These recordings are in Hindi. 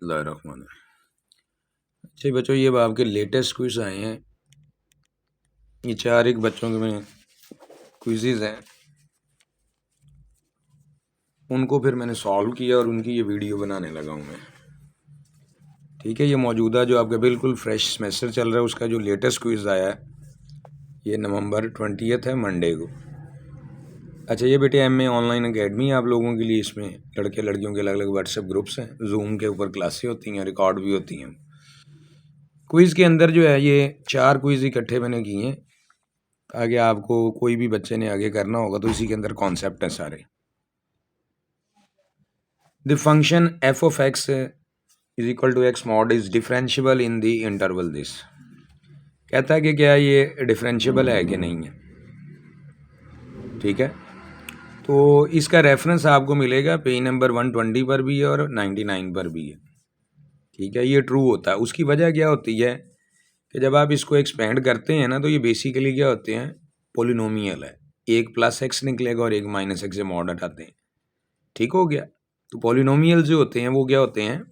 बिस्मिल्लाहिर्रहमानिर्रहीम। अच्छा बच्चों, ये अब आपके लेटेस्ट क्विज़ आए हैं। ये 4 एक बच्चों के में क्विज़ेज़ हैं, उनको फिर मैंने सॉल्व किया और उनकी ये वीडियो बनाने लगा हूँ मैं। ठीक है, ये मौजूदा जो आपका बिल्कुल फ्रेश सेमेस्टर चल रहा है उसका जो लेटेस्ट क्विज़ आया है, ये नवंबर 20 है, मंडे को। अच्छा, ये बेटे MA ऑनलाइन अकेडमी है आप लोगों के लिए। इसमें लड़के लड़कियों के अलग अलग व्हाट्सएप ग्रुप्स हैं, जूम के ऊपर क्लासें होती हैं, रिकॉर्ड भी होती हैं। क्विज़ के अंदर जो है ये 4 क्विज़ इकट्ठे मैंने किए हैं ताकि आपको कोई भी बच्चे ने आगे करना होगा तो इसी के अंदर कॉन्सेप्ट है सारे। The function f of x is equal to x mod is differentiable in the interval this. कहता है कि क्या ये डिफरेंशियबल है कि नहीं है। ठीक है, तो इसका रेफरेंस आपको मिलेगा पेज नंबर 120 पर भी है और 99 पर भी है। ठीक है, ये ट्रू होता है। उसकी वजह क्या होती है कि जब आप इसको एक्सपेंड करते हैं ना तो ये बेसिकली क्या होते हैं, पोलिनोमियल है। एक प्लस एक्स निकलेगा और एक माइनस एक्स से मॉड हटाते हैं। ठीक हो गया। तो पोलिनोमियल जो होते हैं वो क्या होते हैं,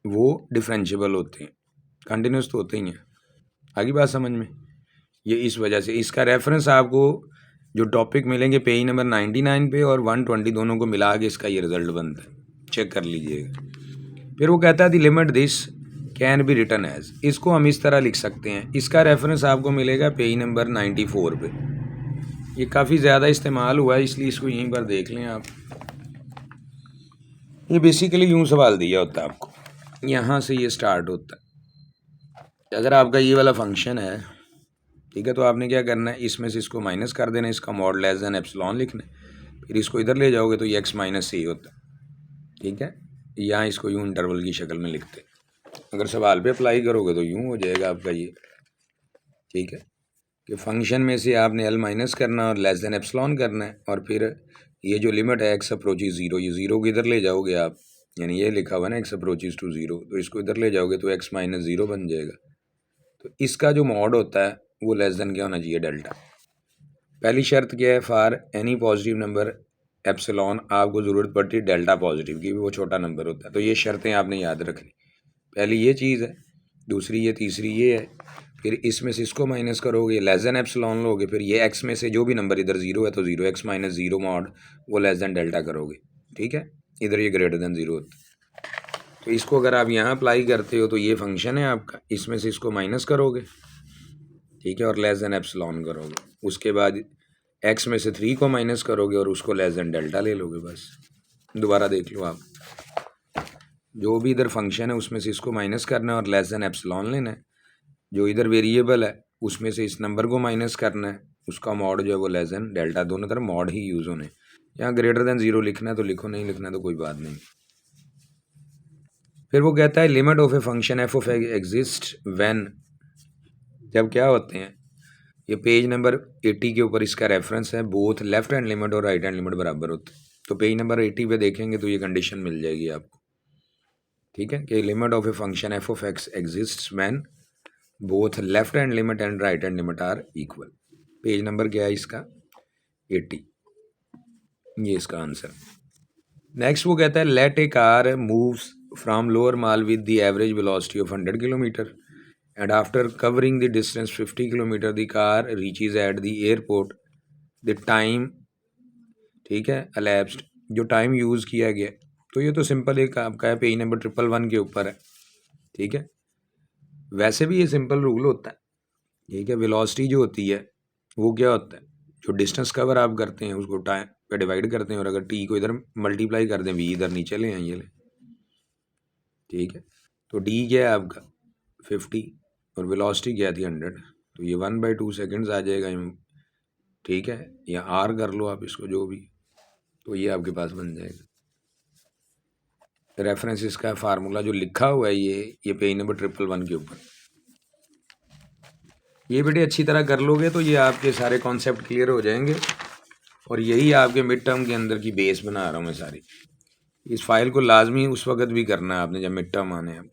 वो डिफरेंशियबल होते हैं, कंटिन्यूस तो होते ही हैं। आगे बात समझ में। ये इस वजह से इसका रेफरेंस आपको जो टॉपिक मिलेंगे पेज नंबर 99 पे और 120 दोनों को मिला के इसका ये रिजल्ट बनता है, चेक कर लीजिएगा। फिर वो कहता है the limit this can be written as, इसको हम इस तरह लिख सकते हैं। इसका रेफरेंस आपको मिलेगा पेज नंबर 94 पे। ये काफ़ी ज़्यादा इस्तेमाल हुआ है इसलिए इसको यहीं पर देख लें आप। ये बेसिकली यूँ सवाल दिया होता है आपको, यहाँ से ये स्टार्ट होता है। अगर आपका ये वाला फंक्शन है, ठीक है, तो आपने क्या करना है, इसमें से इसको माइनस कर देना, इसका मॉड लेस देन एप्सिलॉन लिखना है। फिर इसको इधर ले जाओगे तो ये x माइनस c होता है। ठीक है, यहाँ इसको यूँ इंटरवल की शक्ल में लिखते हैं। अगर सवाल पे अप्लाई करोगे तो यूँ हो जाएगा आपका ये। ठीक है, कि फंक्शन में से आपने l माइनस करना और लेस देन एप्सिलॉन करना है, और फिर ये जो लिमिट है x अप्रोचेज ज़ीरो, ये ज़ीरो को इधर ले जाओगे आप, यानी ये लिखा हुआ है ना x अप्रोचेज टू ज़ीरो, तो इसको इधर ले जाओगे तो x माइनस ज़ीरो बन जाएगा। तो इसका जो मॉड होता है वो लेस देन क्या होना चाहिए, डेल्टा। पहली शर्त क्या है, for any positive number epsilon आपको ज़रूरत पड़ती है डेल्टा पॉजिटिव की, वो छोटा नंबर होता है। तो ये शर्तें आपने याद रखनी। पहली ये चीज़ है, दूसरी ये, तीसरी ये है। फिर इसमें से इसको माइनस करोगे, लेस देन एप्सिलॉन लोगे, फिर ये एक्स में से जो भी नंबर इधर ज़ीरो है तो zero, x minus zero mod वो लेस देन डेल्टा करोगे। ठीक है, इधर ये ग्रेटर देन ज़ीरो होता है। तो इसको अगर आप यहाँ अप्लाई करते हो तो ये फंक्शन है आपका, इसमें से इसको माइनस करोगे, ठीक है, और लेस देन एप्सिलॉन करोगे। उसके बाद एक्स में से 3 को माइनस करोगे और उसको लेस देन डेल्टा ले लोगे। बस दोबारा देख लो आप, जो भी इधर फंक्शन है उसमें से इसको माइनस करना है और लेस देन एप्सिलॉन लेना है। जो इधर वेरिएबल है उसमें से इस नंबर को माइनस करना है, उसका मॉड जो है वो लेस देन डेल्टा, दोनों तरफ मॉड ही यूज़ होने। यहाँ ग्रेटर देन ज़ीरो लिखना है तो लिखो, नहीं लिखना तो कोई बात नहीं। फिर वो कहता है limit of a function f of exist when, जब क्या होते हैं, ये पेज नंबर 80 के ऊपर इसका रेफरेंस है, बोथ लेफ्ट हैंड लिमिट और राइट हैंड लिमिट बराबर होते हैं। तो पेज नंबर 80 पे देखेंगे तो ये कंडीशन मिल जाएगी आपको। ठीक है, कि limit of a function f of x exist when both left hand limit and right hand limit are equal. Page number क्या है इसका, 80। ये इसका आंसर। नेक्स्ट वो कहता है let a car moves from lower mall with the average velocity of 100 kilometre and after covering the distance 50 kilometer the car reaches at the airport, the time, ठीक है, elapsed, जो टाइम यूज़ किया गया। तो ये तो सिंपल एक आपका है, पेज नंबर 111 के ऊपर है। ठीक है, वैसे भी ये सिंपल रूल होता है। ठीक है, वेलोसिटी जो होती है वो क्या होता है, जो डिस्टेंस कवर आप करते हैं उसको टाइम पे डिवाइड करते हैं, और अगर टी को इधर मल्टीप्लाई कर दें, वी इधर नीचे ले आइए ले। ठीक है, तो डी क्या है आपका 50 और वेलोसिटी क्या थी 100, तो ये 1/2 सेकेंड्स आ जाएगा। ठीक है, या आर कर लो आप इसको जो भी, तो ये आपके पास बन जाएगा। रेफरेंस इसका फार्मूला जो लिखा हुआ है ये पेज नंबर 111 के ऊपर। ये बेटे अच्छी तरह कर लोगे तो ये आपके सारे कॉन्सेप्ट क्लियर हो जाएंगे, और यही आपके मिड टर्म के अंदर की बेस बना रहा हूँ मैं सारी। इस फाइल को लाजमी उस वक्त भी करना है आपने जब मिड टर्म आने हैं।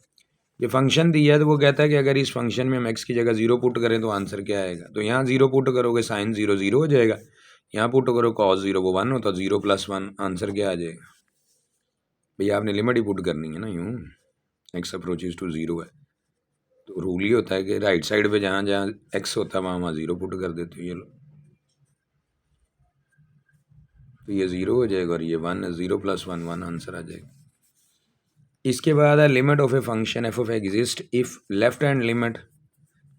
ये फंक्शन दिया है तो वो कहता है कि अगर इस फंक्शन में हम एक्स की जगह 0 पुट करें तो आंसर क्या आएगा। तो यहाँ 0 पुट करोगे साइन 0 0 हो जाएगा, यहाँ पुट करो कॉस 0 वो 1 होता, 0 + 1 आंसर क्या आ जाएगा। भैया आपने लिमिट ही पुट करनी है ना यूँ। एक्स अप्रोचेज टू ज़ीरो है, तो रूल ही होता है कि राइट साइड पे जहाँ जहाँ एक्स होता है वहाँ वहाँ ज़ीरो पुट कर देते हो। ये लो, तो ये ज़ीरो हो जाएगा और ये वन है, zero plus one one answer आ जाएगा। इसके बाद है limit of a function f of exist if left hand limit,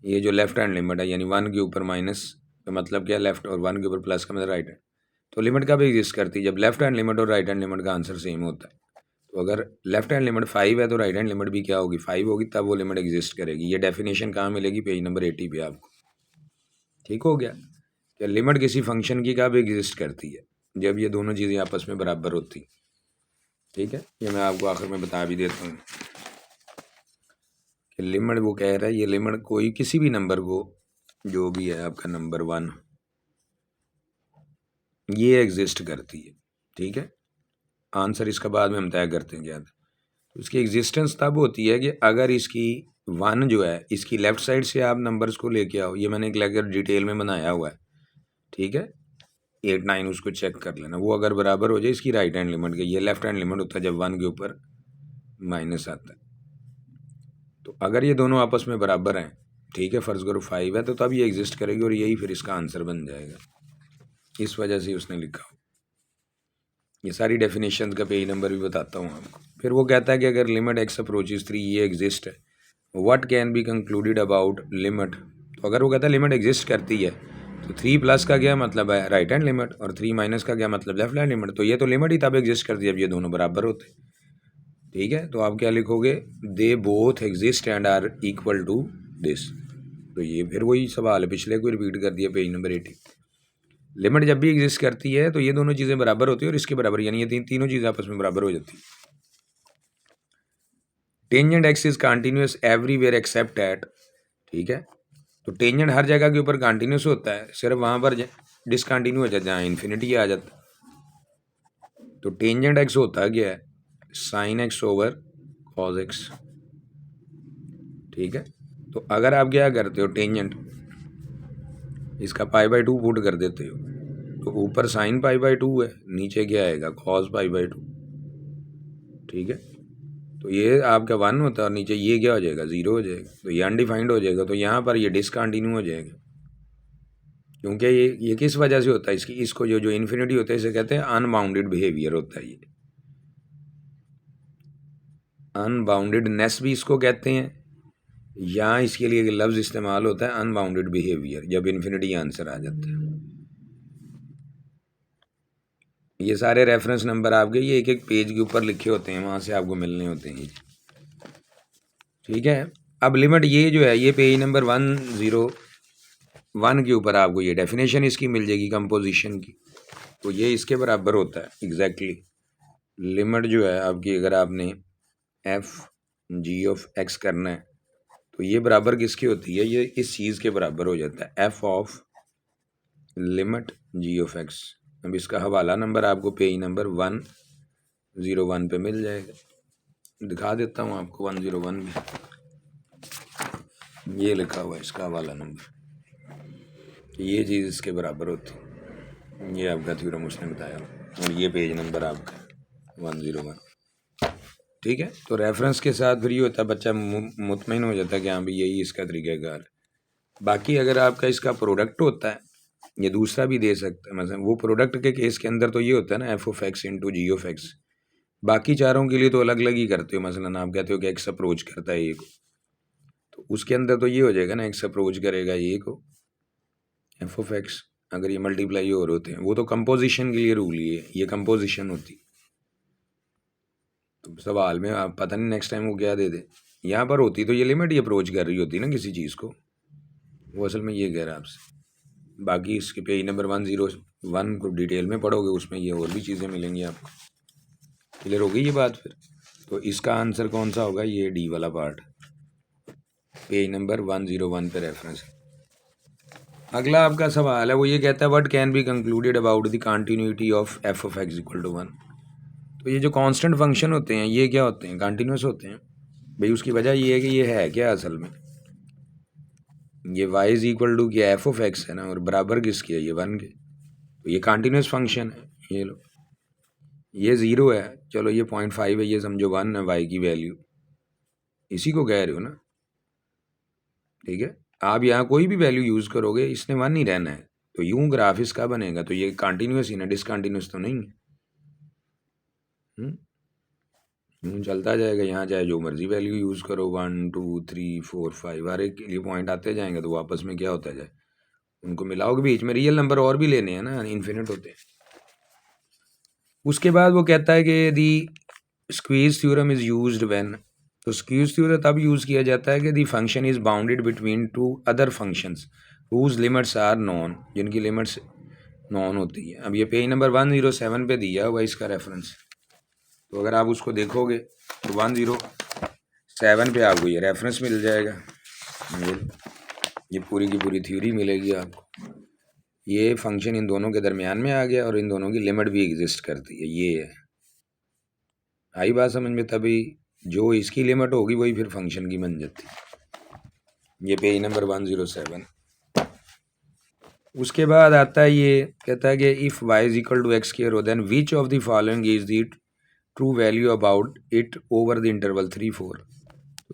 ये जो लेफ्ट हैंड लिमिट है यानी वन के ऊपर माइनस का मतलब क्या, लेफ्ट, और वन के ऊपर प्लस का मतलब राइट हैंड, तो लिमिट कब एग्जिस्ट करती है, जब लेफ्ट हैंड लिमिट और राइट हैंड लिमिट का आंसर सेम होता है। तो अगर लेफ्ट हैंड लिमिट 5 है तो राइट हैंड लिमिट भी क्या होगी, 5 होगी, तब वो लिमिट एग्जिस्ट करेगी। ये डेफिनेशन कहाँ मिलेगी, पेज नंबर 80 पे आपको। ठीक हो गया कि लिमिट किसी फंक्शन की कब एग्जिस्ट करती है, जब ये दोनों चीज़ें आपस में बराबर होती। ठीक है, ये मैं आपको आखिर में बता भी देता हूँ कि लिमिट वो कह रहा है, ये लिमिट कोई किसी भी नंबर को, जो भी है आपका नंबर 1, ये एग्जिस्ट करती है। ठीक है, आंसर इसका बाद में हम तय करते हैं क्या, तो इसकी एग्जिस्टेंस तब होती है कि अगर इसकी 1 जो है, इसकी लेफ़्ट साइड से आप नंबर्स को लेके आओ, ये मैंने एक लेकर डिटेल में बनाया हुआ है। ठीक है, 8 9 उसको चेक कर लेना, वो अगर बराबर हो जाए इसकी राइट हैंड लिमिट के, ये लेफ्ट हैंड लिमिट होता है जब 1 के ऊपर माइनस आता है। तो अगर ये दोनों आपस में बराबर हैं, ठीक है, फ़र्ज़ करो 5 है, तो तब ये एग्जिस्ट करेगी और यही फिर इसका आंसर बन जाएगा। इस वजह से उसने लिखा। ये सारी डेफिनेशन का पेज नंबर भी बताता हूँ आपको। फिर वो कहता है कि अगर लिमिट एक्स अप्रोचेज 3 ये एग्जिस्ट है, what can be concluded about limit, तो अगर वो कहता है लिमिट एग्जिस्ट करती है, तो 3 प्लस का क्या मतलब है, राइट हैंड लिमिट, और 3 माइनस का क्या मतलब, लेफ्ट हैंड लिमिट। तो ये तो लिमिट ही तब एग्जिस्ट करती है जब ये दोनों बराबर होते। ठीक है, तो आप क्या लिखोगे, they both exist and are equal to this. तो ये फिर वही सवाल है, पिछले को रिपीट कर दिया, पेज नंबर 80। लिमिट जब भी एग्जिस्ट करती है तो ये दोनों चीज़ें बराबर होती है और इसके बराबर, यानी ये तीनों चीज़ें आपस में बराबर हो जाती है। Tangent x is continuous everywhere accept eight, ठीक है, तो टेंजेंट हर जगह के ऊपर कंटिन्यूस होता है, सिर्फ वहाँ पर डिसकंटिन्यू हो जाता है जहाँ इन्फिनिटी आ जाता है। तो टेंजेंट एक्स होता क्या है, sign x over cos x. ठीक है, तो अगर आप क्या करते हो, टेंजेंट इसका पाई बाई 2 पुट कर देते हो, तो ऊपर साइन पाई बाई 2 है, नीचे क्या आएगा, कॉस पाई बाई 2। ठीक है, तो ये आपका 1 होता है और नीचे ये क्या हो जाएगा, 0 हो जाएगा, तो ये अनडिफाइंड हो जाएगा। तो यहाँ पर ये डिसकंटिन्यू हो जाएगा, क्योंकि ये किस वजह से होता है, इसकी इसको जो जो इन्फिनिटी होता है इसे कहते हैं अनबाउंडेड बिहेवियर होता है। ये अनबाउंडेडनेस भी इसको कहते हैं, या इसके लिए लफ्ज़ इस्तेमाल होता है अनबाउंडेड बिहेवियर, जब इन्फिनिटी आंसर आ जाता है। ये सारे रेफरेंस नंबर आपके ये एक एक पेज के ऊपर लिखे होते हैं, वहाँ से आपको मिलने होते हैं। ठीक है, अब लिमिट ये जो है, ये पेज नंबर 101 के ऊपर आपको ये डेफिनेशन इसकी मिल जाएगी कंपोजिशन की, तो ये इसके बराबर होता है एग्जैक्टली। लिमिट जो है आपकी, अगर आपने एफ जी ऑफ एक्स करना है, तो ये बराबर किसकी होती है, ये इस चीज़ के बराबर हो जाता है, f of limit g of x. अब इसका हवाला नंबर आपको पेज नंबर 101 पे मिल जाएगा, दिखा देता हूँ आपको 101 में ये लिखा हुआ है इसका हवाला नंबर, ये चीज़ इसके बराबर होती है, ये आपका थ्योरम उसने बताया, और ये पेज नंबर आपका 101। ठीक है, तो रेफरेंस के साथ फिर ये होता है, बच्चा मुतमईन हो जाता है कि हाँ भाई यही इसका तरीक़ाकार है। बाकी अगर आपका इसका प्रोडक्ट होता है, ये दूसरा भी दे सकता है, मतलब वो प्रोडक्ट के केस के अंदर तो ये होता है ना, f of x into g of x. बाकी चारों के लिए तो अलग अलग ही करते हो, मसलन आप कहते हो कि एक्स अप्रोच करता है ए को, तो उसके अंदर तो ये हो जाएगा ना, एक्स अप्रोच करेगा ए को, एफ ऑफ एक्स, अगर ये मल्टीप्लाई और होते हैं, वो तो कंपोजिशन के लिए रूल ये कंपोजिशन होती। तो सवाल में आप पता नहीं नेक्स्ट टाइम वो क्या दे दे, यहाँ पर होती तो ये लिमिट ही अप्रोच कर रही होती ना किसी चीज़ को, वो असल में ये कह रहा है आपसे। बाकी इसके पेज नंबर 101 को डिटेल में पढ़ोगे, उसमें ये और भी चीज़ें मिलेंगी आपको। क्लियर हो गई ये बात फिर, तो इसका आंसर कौन सा होगा, ये डी वाला पार्ट, पेज नंबर 101 पे रेफरेंस है। अगला आपका सवाल है, वो ये कहता है what can be concluded about the continuity of f of x equal to 1। तो ये जो कांस्टेंट फंक्शन होते हैं ये क्या होते हैं, कंटिन्यूस होते हैं भाई। उसकी वजह ये है कि ये है क्या असल में, ये y इज इक्वल टू क्या, एफ ऑफ एक्स है ना, और बराबर किसकी है, ये 1 के, तो ये कंटिन्यूस फंक्शन है। ये लो, ये 0 है, चलो ये 0.5 है, ये समझो 1 है y की वैल्यू, इसी को कह रहे हो ना, ठीक है। आप यहाँ कोई भी वैल्यू यूज़ करोगे इसने 1 ही रहना है, तो यूं ग्राफ इसका बनेगा, तो ये कंटिन्यूस ही ना, डिसकंटिन्यूस तो नहीं है। यूं चलता जाएगा, यहाँ चाहे जो मर्जी वैल्यू यूज़ करो, 1 2 3 4 5, हर एक के लिए पॉइंट आते जाएंगे, तो आपस में क्या होता जाए, उनको मिलाओगे, बीच में रियल नंबर और भी लेने हैं ना, इन्फिनिट होते हैं। उसके बाद वो कहता है कि the squeeze theorem is used when, तो स्क्वीज थ्योरम तब यूज़ किया जाता है कि the function is bounded between two other functions whose limits are known, जिनकी लिमिट्स नॉन होती है। अब ये पेज नंबर 107 पे दिया हुआ इसका रेफरेंस, तो अगर आप उसको देखोगे तो 107 पे आपको ये रेफरेंस मिल जाएगा, ये पूरी की पूरी थ्योरी मिलेगी आपको। ये फंक्शन इन दोनों के दरमियान में आ गया और इन दोनों की लिमिट भी एग्जिस्ट करती है, ये है। आई बात समझ में? तभी जो इसकी लिमिट होगी वही फिर फंक्शन की बन जाती है। ये पेज नंबर 107। उसके बाद आता है, ये कहता है कि if y is equal to x square हो then which of the following is the true value about it over the interval 3 4।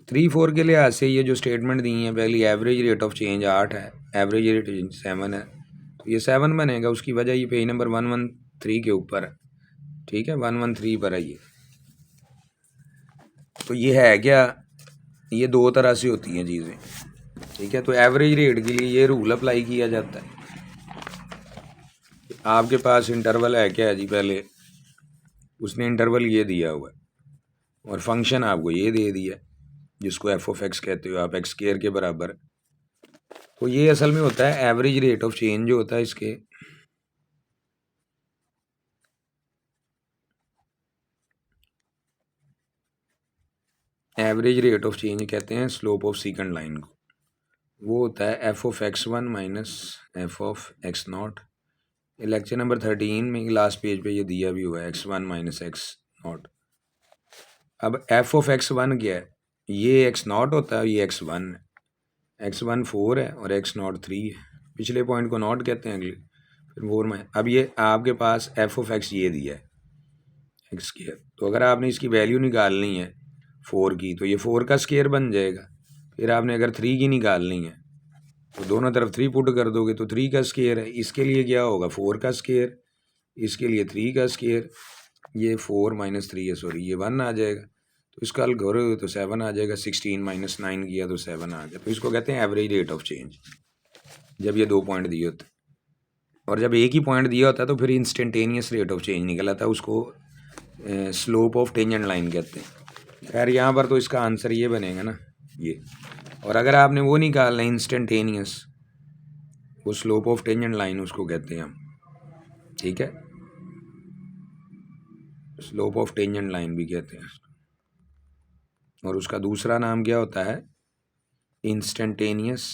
3 4 के लिहाज से ये जो स्टेटमेंट दी है, पहली एवरेज रेट ऑफ चेंज 8 है, एवरेज रेट 7 है, तो ये 7 बनेगा। उसकी वजह ये पेज नंबर 113 के ऊपर है, ठीक है, 113 पर है ये। तो ये है क्या, ये दो तरह से होती हैं चीज़ें, ठीक है। तो एवरेज रेट के लिए ये रूल अप्लाई किया जाता है। आपके पास इंटरवल है क्या है जी, पहले उसने इंटरवल ये दिया हुआ है और फंक्शन आपको ये दे दिया जिसको एफ ऑफ एक्स कहते हो आप, एक्स स्क्वायर के बराबर। तो ये असल में होता है एवरेज रेट ऑफ चेंज जो होता है इसके, एवरेज रेट ऑफ चेंज कहते हैं स्लोप ऑफ सीकेंड लाइन को। वो होता है f of x one minus F of x not. Lecture number 13 में लास्ट पेज पे ये दिया भी हुआ है, x one minus x not. अब एफ ऑफ एक्स वन क्या है, ये एक्स नॉट होता है, ये एक्स वन है। एक्स वन 4 है और एक्स नॉट 3 है, पिछले पॉइंट को नॉट कहते हैं, अगले फिर 4 में। अब ये आपके पास एफ ऑफ एक्स ये दिया है एक्स स्क्वायर, तो अगर आपने इसकी वैल्यू निकालनी है 4 की, तो ये 4 का स्क्वायर बन जाएगा। फिर आपने अगर 3 की निकालनी है तो दोनों तरफ 3 पुट कर दोगे तो 3 का स्क्वायर है। इसके लिए क्या होगा, 4 का स्क्वायर, इसके लिए 3 का स्क्वायर, ये 4 माइनस 3 है, सॉरी ये 1 आ जाएगा। तो इसका हल करोगे तो 7 आ जाएगा, 16 माइनस 9 किया तो 7 आ गया। तो इसको कहते हैं एवरेज रेट ऑफ चेंज, जब ये 2 पॉइंट दिए होते। और जब एक ही पॉइंट दिया होता है तो फिर इंस्टेंटेनियस रेट ऑफ चेंज निकल आता है, उसको स्लोप ऑफ टेंजेंट लाइन कहते हैं। खैर यहाँ पर तो इसका आंसर ये बनेगा ना, ये। और अगर आपने वो निकालना है इंस्टेंटेनियस, वो स्लोप ऑफ टेंजेंट लाइन उसको कहते हैं हम, ठीक है, स्लोप ऑफ टेंजेंट लाइन भी कहते हैं। और उसका दूसरा नाम क्या होता है, इंस्टेंटेनियस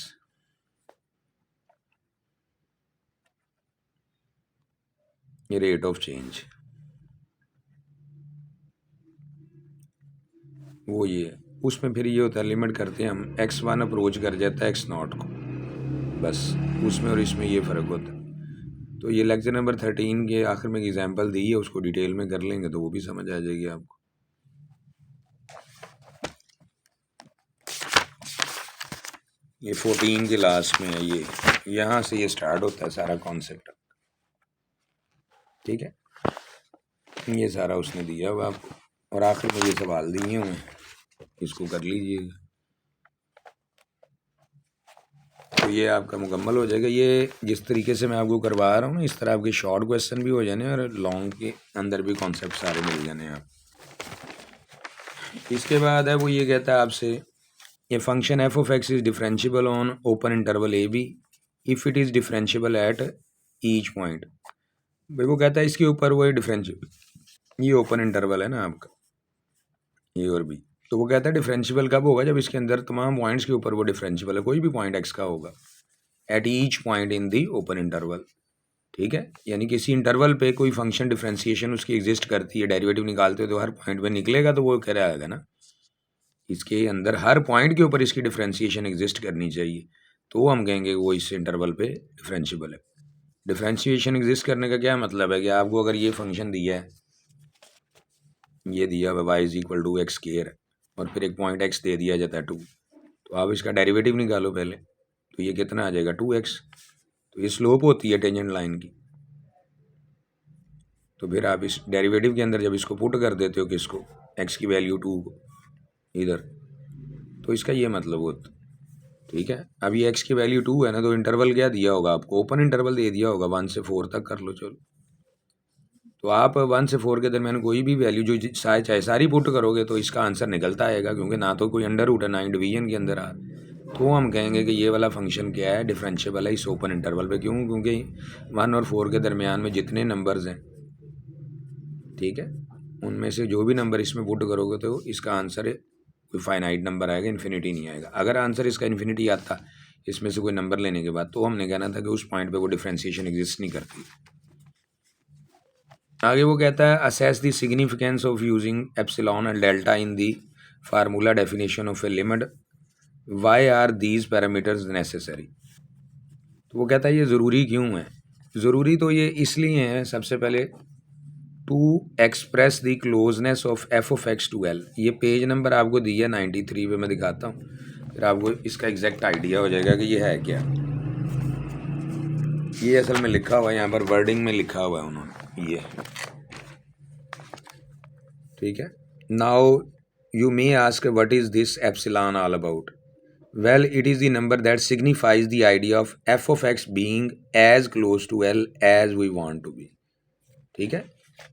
रेट ऑफ चेंज। वो ये उसमें फिर ये होता है, लिमिट करते हैं हम, एक्स वन अप्रोच कर जाता है एक्स नॉट को, बस उसमें और इसमें ये फ़र्क होता है। तो ये लेक्चर नंबर 13 के आखिर में एक एग्जांपल दी है, उसको डिटेल में कर लेंगे तो वो भी समझ आ जाएगी आपको। ये 14 के लास्ट में है, ये यहाँ से ये स्टार्ट होता है सारा कॉन्सेप्ट, ठीक है। ये सारा उसने दिया हुआ आपको और आखिर में ये सवाल दिए हुए हैं, इसको कर लीजिएगा तो ये आपका मुकम्मल हो जाएगा। ये जिस तरीके से मैं आपको करवा रहा हूँ ना, इस तरह आपके शॉर्ट क्वेश्चन भी हो जाने और लॉन्ग के अंदर भी कॉन्सेप्ट सारे मिल जाने आप। इसके बाद है वो ये कहता है आपसे, ये function f of x is differentiable on open interval a b if it is differentiable at each point. भाई वो कहता है इसके ऊपर वो डिफरेंशिएबल, ये ओपन इंटरवल है ना आपका, ए और बी, तो वो कहता है डिफरेंशिएबल कब होगा, जब इसके अंदर तमाम पॉइंट्स के ऊपर वो डिफरेंशिएबल है, कोई भी पॉइंट एक्स का होगा eight each point in the open interval, ठीक है। यानी किसी इंटरवल पे कोई फंक्शन डिफरेंशिएशन उसकी एग्जिस्ट करती है, डेरिवेटिव निकालते हो तो हर पॉइंट पे निकलेगा, तो वो कह रहा है ना, इसके अंदर हर पॉइंट के ऊपर इसकी डिफरेंशिएशन एग्जिस्ट करनी चाहिए, तो हम कहेंगे वो इस इंटरवल पे डिफरेंशिएबल है। डिफरेंशिएशन एग्जिस्ट करने का क्या मतलब है कि आपको अगर ये फंक्शन दिया है, ये दिया हुआ y is equal to x square, और फिर एक पॉइंट x दे दिया जाता है 2, तो आप इसका डेरिवेटिव निकालो पहले, तो ये कितना आ जाएगा 2x। तो ये स्लोप होती है टेंजेंट लाइन की। तो फिर आप इस डेरिवेटिव के अंदर जब इसको पुट कर देते हो किसको, x की वैल्यू 2 को इधर, तो इसका ये मतलब होता है। ठीक है, अब ये x की वैल्यू 2 है ना, तो इंटरवल क्या दिया होगा आपको, ओपन इंटरवल दे दिया होगा, 1 से 4 तक कर लो चलो। तो आप 1 से 4 के दरमियान कोई भी वैल्यू जो चाहे सारी पुट करोगे तो इसका आंसर निकलता आएगा, क्योंकि ना तो कोई अंडर रूट है ना ही डिवीजन के अंदर आ। तो हम कहेंगे कि ये वाला फंक्शन क्या है, डिफरेंशिएबल है इस ओपन इंटरवल पे। क्यों? क्योंकि 1 और 4 के दरमियान में जितने नंबर्स हैं, ठीक है, उनमें से जो भी नंबर इसमें पुट करोगे तो इसका आंसर कोई फाइनाइट नंबर आएगा, इन्फिनिटी नहीं आएगा। अगर आंसर इसका इन्फिनिटी आता इसमें से कोई नंबर लेने के बाद, तो हमने कहना था कि उस पॉइंट पे वो डिफ्रेंशिएशन एग्जिस्ट नहीं करती। आगे वो कहता है assess the significance of using epsilon and delta in the formula definition of a limit, why are these parameters necessary. तो वो कहता है ये ज़रूरी क्यों है। ज़रूरी तो ये इसलिए है, सबसे पहले to express the closeness of f of x to l. ये पेज नंबर आपको दिया 93 पे, मैं दिखाता हूँ, फिर आपको इसका एग्जैक्ट आइडिया हो जाएगा कि ये है क्या। ये असल में लिखा हुआ है यहाँ पर, वर्डिंग में लिखा हुआ है उन्होंने ये, ठीक है। Now you may ask what is this epsilon all about. Well it is the number that signifies the idea of f of x being as close to l as we want to be. ठीक है,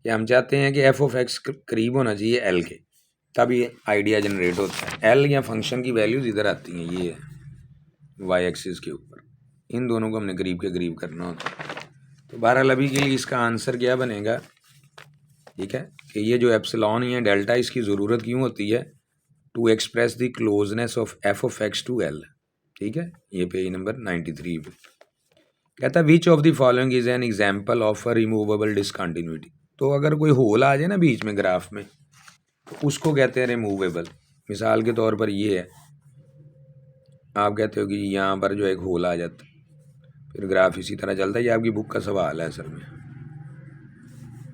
कि हम चाहते हैं कि एफ ऑफ एक्स करीब होना चाहिए एल के, तब ये आइडिया जनरेट होता है। एल या फंक्शन की वैल्यूज इधर आती हैं, ये वाई एक्सिस के ऊपर, इन दोनों को हमने करीब के करीब करना होता है। तो बहरहाल अभी के लिए इसका आंसर क्या बनेगा, ठीक है, कि ये जो एप्सिलॉन या डेल्टा, इसकी ज़रूरत क्यों होती है, to express the closeness of f of x to l. ठीक है, ये पेज नंबर 93 पे कहता है which of the following is an example of a removable discontinuity. तो अगर कोई होल आ जाए ना बीच में ग्राफ में, तो उसको कहते हैं रिमूवेबल। मिसाल के तौर पर ये है, आप कहते हो कि यहाँ पर जो एक होल आ जाता, फिर ग्राफ इसी तरह चलता है। ये आपकी बुक का सवाल है असल में,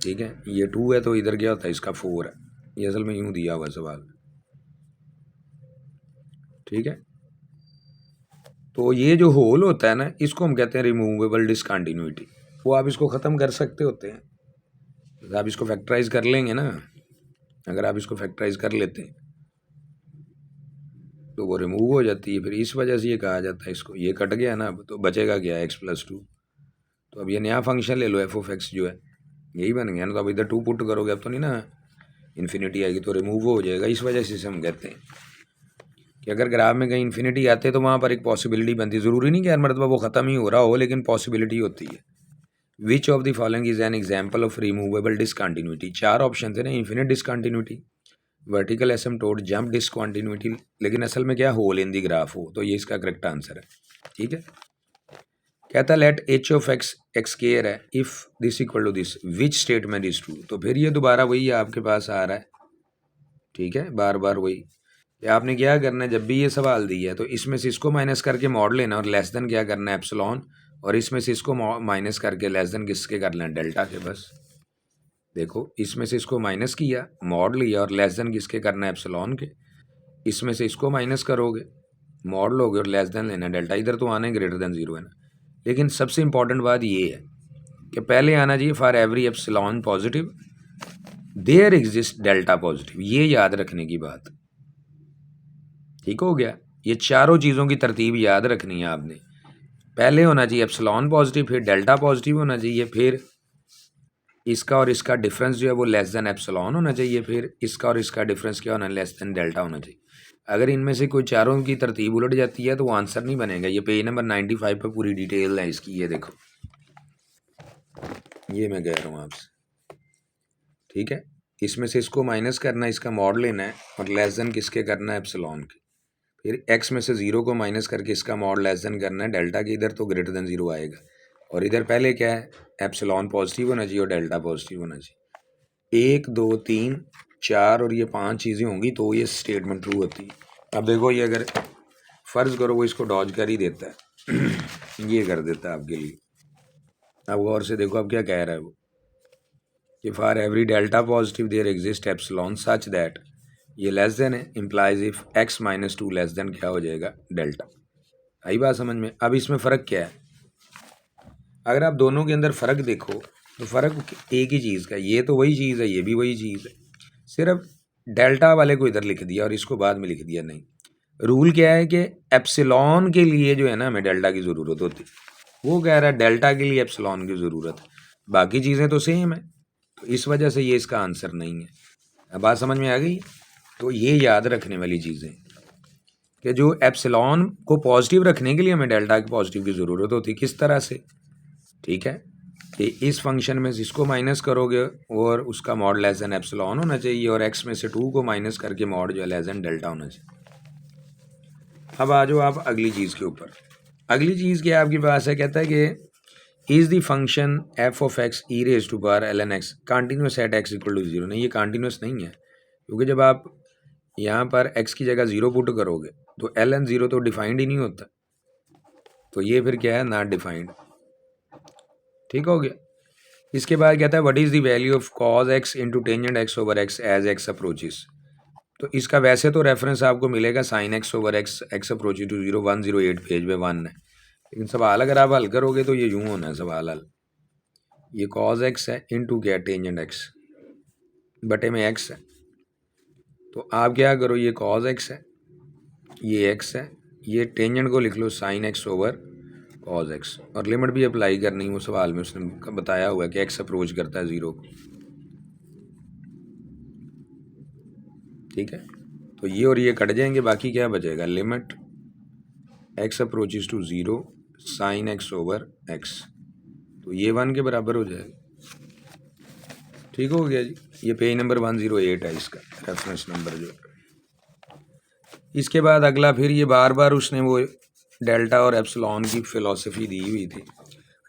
ठीक है। ये 2 है तो इधर क्या होता है, इसका 4 है। ये असल में यूँ दिया हुआ सवाल, ठीक है। तो ये जो होल होता है ना, इसको हम कहते हैं रिमूवेबल डिसकंटिन्यूटी। वो आप इसको ख़त्म कर सकते होते हैं, तो आप इसको फैक्टराइज कर लेंगे ना। अगर आप इसको फैक्टराइज कर लेते हैं तो वो रिमूव हो जाती है। फिर इस वजह से ये कहा जाता है इसको, ये कट गया ना, अब तो बचेगा क्या, x+2। तो अब ये नया फंक्शन ले लो, एफ ऑफ एक्स जो है, यही बन गया ना। तो अब इधर 2 पुट करोगे, अब तो नहीं ना इन्फिनिटी आएगी, तो रिमूव हो जाएगा। इस वजह से इसे हम कहते हैं कि अगर ग्राफ में कहीं इन्फिनिटी आते तो वहाँ पर एक पॉसिबिलिटी बनती है। ज़रूरी नहीं कि हर मरतबा वो ख़त्म ही हो रहा हो, लेकिन पॉसिबिलिटी होती है। Which of the following is an example of removable discontinuity. 4 option थे ना, infinite discontinuity, vertical asymptote, jump discontinuity, लेकिन असल में क्या होल इन दी ग्राफ हो, तो ये इसका करेक्ट आंसर है। ठीक है, कहता let h of x x square है if this equal to this which statement is true. तो फिर ये दोबारा वही आपके पास आ रहा है, ठीक है, बार बार वही कि आपने क्या करना है, जब भी ये सवाल दिया है तो इसमें से इसको माइनस करके मॉड लेना, और लेस देन क्या करना है, एप्सिलॉन, और इसमें से इसको माइनस करके लेस देन किसके कर लेना, डेल्टा के। बस देखो, इसमें से इसको माइनस किया, मॉड लिया, और लेस देन किसके करना है, एप्सिलॉन के। इसमें से इसको माइनस करोगे, मॉड लोगे, और लेस देन लेना डेल्टा। इधर तो आना है ग्रेटर देन 0 है ना। लेकिन सबसे इंपॉर्टेंट बात ये है कि पहले आना चाहिए for every epsilon positive there exist delta positive. ये याद रखने की बात, ठीक हो गया। ये चारों चीज़ों की तरतीब याद रखनी है आपने। पहले होना चाहिए एप्सिलॉन पॉजिटिव, फिर डेल्टा पॉजिटिव होना चाहिए, फिर इसका और इसका डिफरेंस जो है वो लेस देन एप्सिलॉन होना चाहिए, फिर इसका और इसका डिफरेंस क्या होना है, लेस देन डेल्टा होना चाहिए। अगर इनमें से कोई चारों की तरतीब उलट जाती है तो वो आंसर नहीं बनेगा। ये पेज नंबर 95 पर पूरी डिटेल है इसकी, ये देखो, ये मैं कह रहा हूँ आपसे, ठीक है। इसमें से इसको माइनस करना है, इसका मॉड लेना है, और लेस देन किसके करना है, एप्सिलॉन के। फिर एक्स में से 0 को माइनस करके इसका मॉड लेस देन करना है डेल्टा के, इधर तो ग्रेटर देन 0 आएगा। और इधर पहले क्या है, एप्सिलॉन पॉजिटिव होना चाहिए और डेल्टा पॉजिटिव होना चाहिए। 1 2 3 4 और ये 5 चीज़ें होंगी तो ये स्टेटमेंट ट्रू होती है। अब देखो, ये अगर फ़र्ज़ करो वो इसको डॉज कर ही देता है ये कर देता है आपके लिए। अब गौर से देखो अब क्या कह रहा है वो, कि for every delta positive there exist epsilon such that ये लेस देन है, implies if x minus 2 less than क्या हो जाएगा डेल्टा। आई बात समझ में? अब इसमें फ़र्क क्या है, अगर आप दोनों के अंदर फ़र्क देखो तो फ़र्क एक ही चीज़ का, ये तो वही चीज़ है, ये भी वही चीज़ है, सिर्फ डेल्टा वाले को इधर लिख दिया और इसको बाद में लिख दिया। नहीं, रूल क्या है कि एप्सिलॉन के लिए जो है ना हमें डेल्टा की ज़रूरत होती, वो कह रहा है डेल्टा के लिए एप्सिलॉन की ज़रूरत है, बाकी चीज़ें तो सेम है, तो इस वजह से ये इसका आंसर नहीं है। अब बात समझ में आ गई? तो ये याद रखने वाली चीज़ें कि जो एप्सिलॉन को पॉजिटिव रखने के लिए हमें डेल्टा की पॉजिटिव की ज़रूरत होती, किस तरह से, ठीक है, कि इस फंक्शन में से इसको माइनस करोगे और उसका मॉड लेस देन एप्सिलॉन होना चाहिए, और एक्स में से 2 को माइनस करके मॉड जो है लेस देन डेल्टा होना चाहिए। अब आ जाओ आप अगली चीज़ के ऊपर। अगली चीज़ क्या आपके पास है, कहता है कि is the function f of x e raise to power l n x continuous at x equal to 0। नहीं, ये कंटिन्यूस नहीं है, क्योंकि जब आप यहाँ पर एक्स की जगह 0 पुट करोगे तो एल एन 0 तो डिफाइंड ही नहीं होता, तो ये फिर क्या है, नॉट डिफाइंड। ठीक हो गया। इसके बाद कहता है what is the value of cos x into tangent x over x as x approaches. तो इसका वैसे तो रेफरेंस आपको मिलेगा sine x over x x approach to 0 108 page पे 1 है, लेकिन सवाल अगर आप हल करोगे तो ये यूँ होना है सवाल हल, ये कॉज एक्स है इंटू क्या टेंजेंट एक्स बटे में एक्स है, तो आप क्या करो, ये कॉज एक्स है, ये एक्स है, ये टेंजेंट को लिख लो sine x over cos x, और लिमिट भी अप्लाई करनी, वो सवाल में उसने बताया हुआ है कि एक्स अप्रोच करता है 0 को। ठीक है, तो ये और ये कट जाएंगे, बाकी क्या बचेगा, limit x approaches to 0 sine x over x, तो ये 1 के बराबर हो जाएगा। ठीक हो गया जी, ये पेज नंबर 108 है इसका रेफरेंस नंबर जो। इसके बाद अगला फिर ये बार बार उसने वो डेल्टा और एप्सिलॉन की फ़िलॉसफी दी हुई थी।